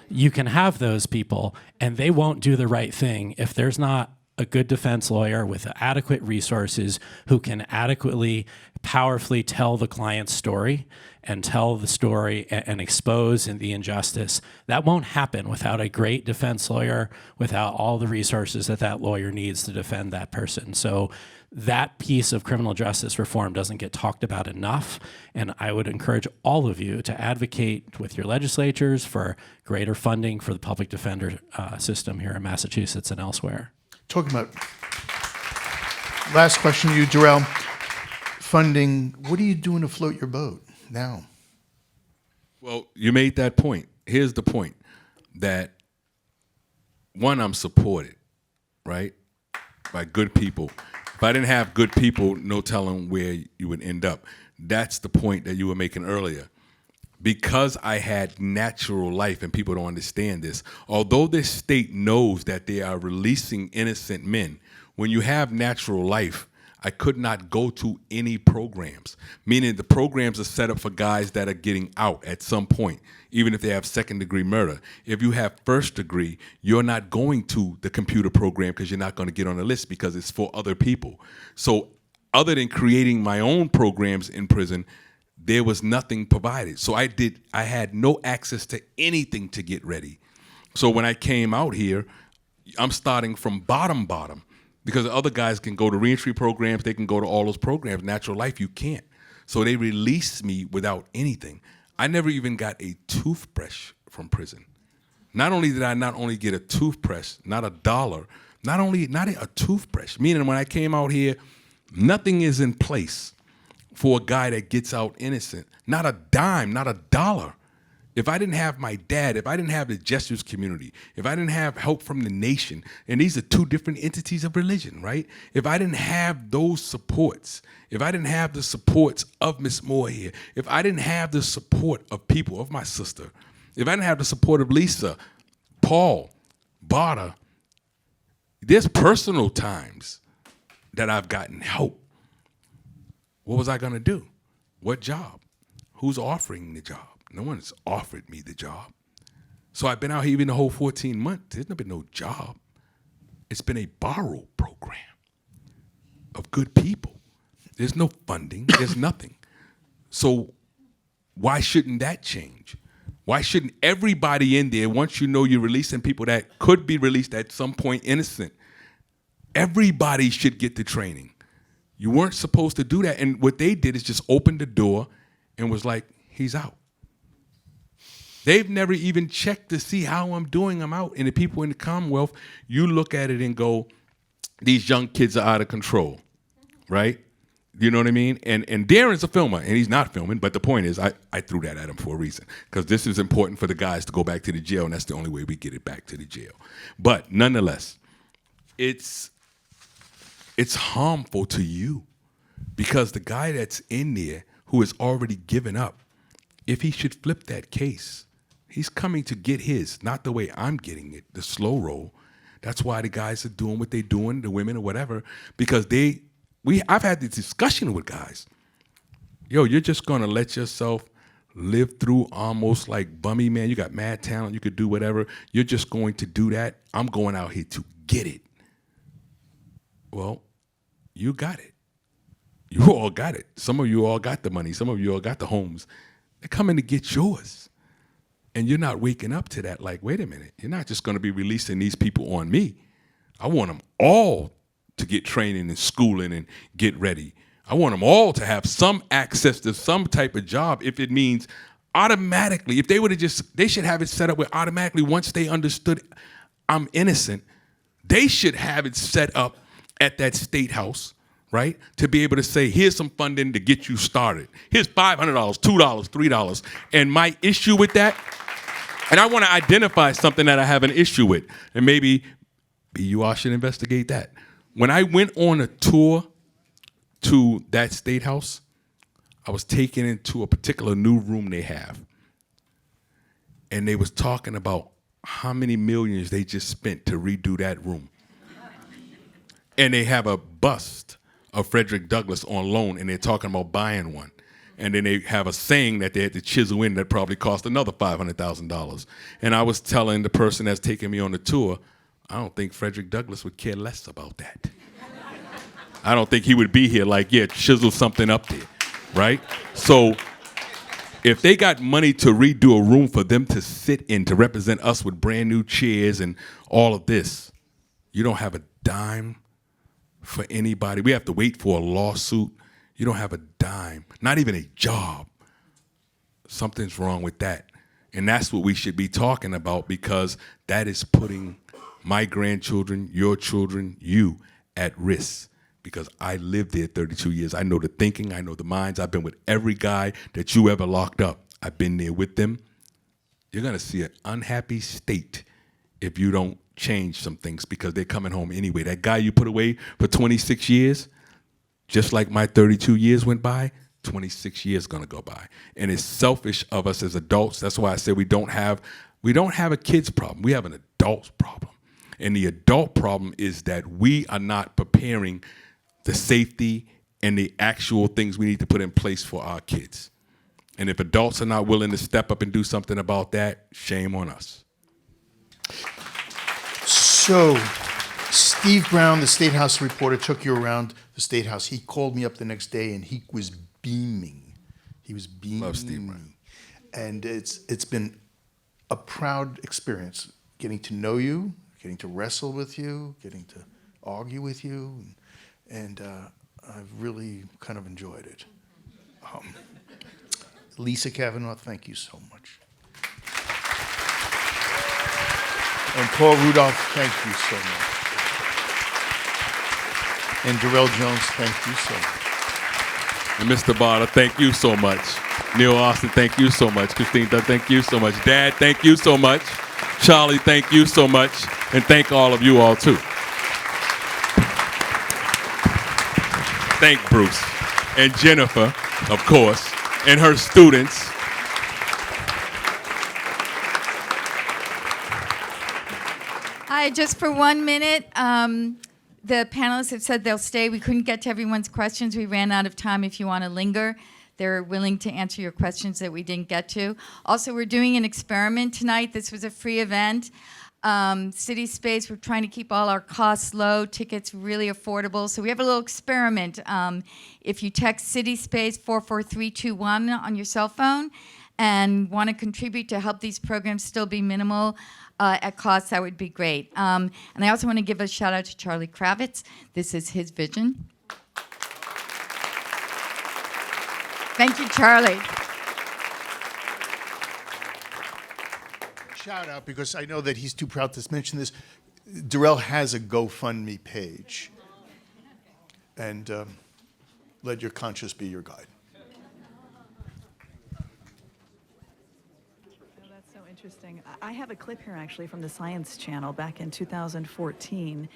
you can have those people, and they won't do the right thing if there's not a good defense lawyer with adequate resources who can adequately, powerfully tell the client's story and tell the story and expose the injustice. That won't happen without a great defense lawyer, without all the resources that lawyer needs to defend that person. So that piece of criminal justice reform doesn't get talked about enough, and I would encourage all of you to advocate with your legislatures for greater funding for the public defender system here in Massachusetts and elsewhere. Talking about, last question to you, Darrell. Funding, what are you doing to float your boat now? Well, you made that point. Here's the point, that one, I'm supported, right, by good people. If I didn't have good people, no telling where you would end up. That's the point that you were making earlier. Because I had natural life, and people don't understand this, although this state knows that they are releasing innocent men, when you have natural life, I could not go to any programs, meaning the programs are set up for guys that are getting out at some point, even if they have second-degree murder. If you have first degree, you're not going to the computer program because you're not going to get on the list because it's for other people. So other than creating my own programs in prison, there was nothing provided. So I had no access to anything to get ready. So when I came out here, I'm starting from bottom, because the other guys can go to reentry programs, they can go to all those programs. Natural life, you can't. So they released me without anything. I never even got a toothbrush from prison. Not only did I not only get a toothbrush, not $1, not a toothbrush, meaning when I came out here, nothing is in place for a guy that gets out innocent. Not a dime, not $1. If I didn't have my dad, if I didn't have the Jesuits community, if I didn't have help from the nation, and these are two different entities of religion, right? If I didn't have those supports, if I didn't have the supports of Miss Moore here, if I didn't have the support of people, of my sister, If I didn't have the support of Lisa, Paul, Bada, there's personal times that I've gotten help. What was I going to do? What job? Who's offering the job? No one's offered me the job. So I've been out here even the whole 14 months. There's not been no job. It's been a borrow program of good people. There's no funding. There's nothing. So why shouldn't that change? Why shouldn't everybody in there, once you know you're releasing people that could be released at some point innocent, everybody should get the training. You weren't supposed to do that. And what they did is just open the door and was like, he's out. They've never even checked to see how I'm doing. I'm out. And the people in the Commonwealth, you look at it and go, these young kids are out of control, right? You know what I mean? And Darren's a filmer, and he's not filming, but the point is I threw that at him for a reason, because this is important for the guys to go back to the jail, and that's the only way we get it back to the jail. But nonetheless, it's harmful to you, because the guy that's in there who has already given up, if he should flip that case, he's coming to get his, not the way I'm getting it, the slow roll. That's why the guys are doing what they're doing, the women or whatever, because I've had this discussion with guys. Yo, you're just gonna let yourself live through almost like bummy, man. You got mad talent, you could do whatever. You're just going to do that. I'm going out here to get it. Well, you got it. You all got it. Some of you all got the money. Some of you all got the homes. They're coming to get yours. And you're not waking up to that like, wait a minute, you're not just gonna be releasing these people on me. I want them all to get training and schooling and get ready. I want them all to have some access to some type of job, if it means automatically, if they would have they should have it set up where automatically once they understood I'm innocent, they should have it set up at that state house, right? To be able to say, here's some funding to get you started. Here's $500, $2, $3. And my issue with that, and I want to identify something that I have an issue with, and maybe BUR should investigate that. When I went on a tour to that state house, I was taken into a particular new room they have. And they was talking about how many millions they just spent to redo that room. And they have a bust of Frederick Douglass on loan, and they're talking about buying one. And then they have a saying that they had to chisel in that probably cost another $500,000. And I was telling the person that's taking me on the tour, I don't think Frederick Douglass would care less about that. I don't think he would be here like, yeah, chisel something up there, right? So if they got money to redo a room for them to sit in to represent us with brand new chairs and all of this, you don't have a dime for anybody. We have to wait for a lawsuit. You don't have a dime, not even a job. Something's wrong with that. And that's what we should be talking about, because that is putting my grandchildren, your children, you at risk. Because I lived there 32 years. I know the thinking, I know the minds. I've been with every guy that you ever locked up. I've been there with them. You're gonna see an unhappy state if you don't change some things, because they're coming home anyway. That guy you put away for 26 years, just like my 32 years went by, 26 years gonna go by. And it's selfish of us as adults. That's why I say we don't have a kid's problem. We have an adult's problem. And the adult problem is that we are not preparing the safety and the actual things we need to put in place for our kids. And if adults are not willing to step up and do something about that, shame on us. So, Steve Brown, the State House reporter, took you around the State House. He called me up the next day and he was beaming. He was beaming. Love Steve Brown. And it's been a proud experience getting to know you, getting to wrestle with you, getting to argue with you, and I've really kind of enjoyed it. Lisa Kavanaugh, thank you so much. And Paul Rudolph, thank you so much. And Darrell Jones, thank you so much. And Mr. Bada, thank you so much. Neil Austin, thank you so much. Christine, thank you so much. Dad, thank you so much. Charlie, thank you so much. And thank all of you all too. Thank Bruce and Jennifer, of course, and her students. Hi, just for 1 minute. The panelists have said they'll stay. We couldn't get to everyone's questions. We ran out of time. If you want to linger, they're willing to answer your questions that we didn't get to. Also, we're doing an experiment tonight. This was a free event. City Space, we're trying to keep all our costs low, tickets really affordable. So we have a little experiment. If you text City Space 44321 on your cell phone and want to contribute to help these programs still be minimal at cost, that would be great. And I also want to give a shout out to Charlie Kravitz. This is his vision. Thank you, Charlie. Shout out, because I know that he's too proud to mention this. Darrell has a GoFundMe page. And let your conscience be your guide. That's so interesting. I have a clip here actually from the Science Channel back in 2014.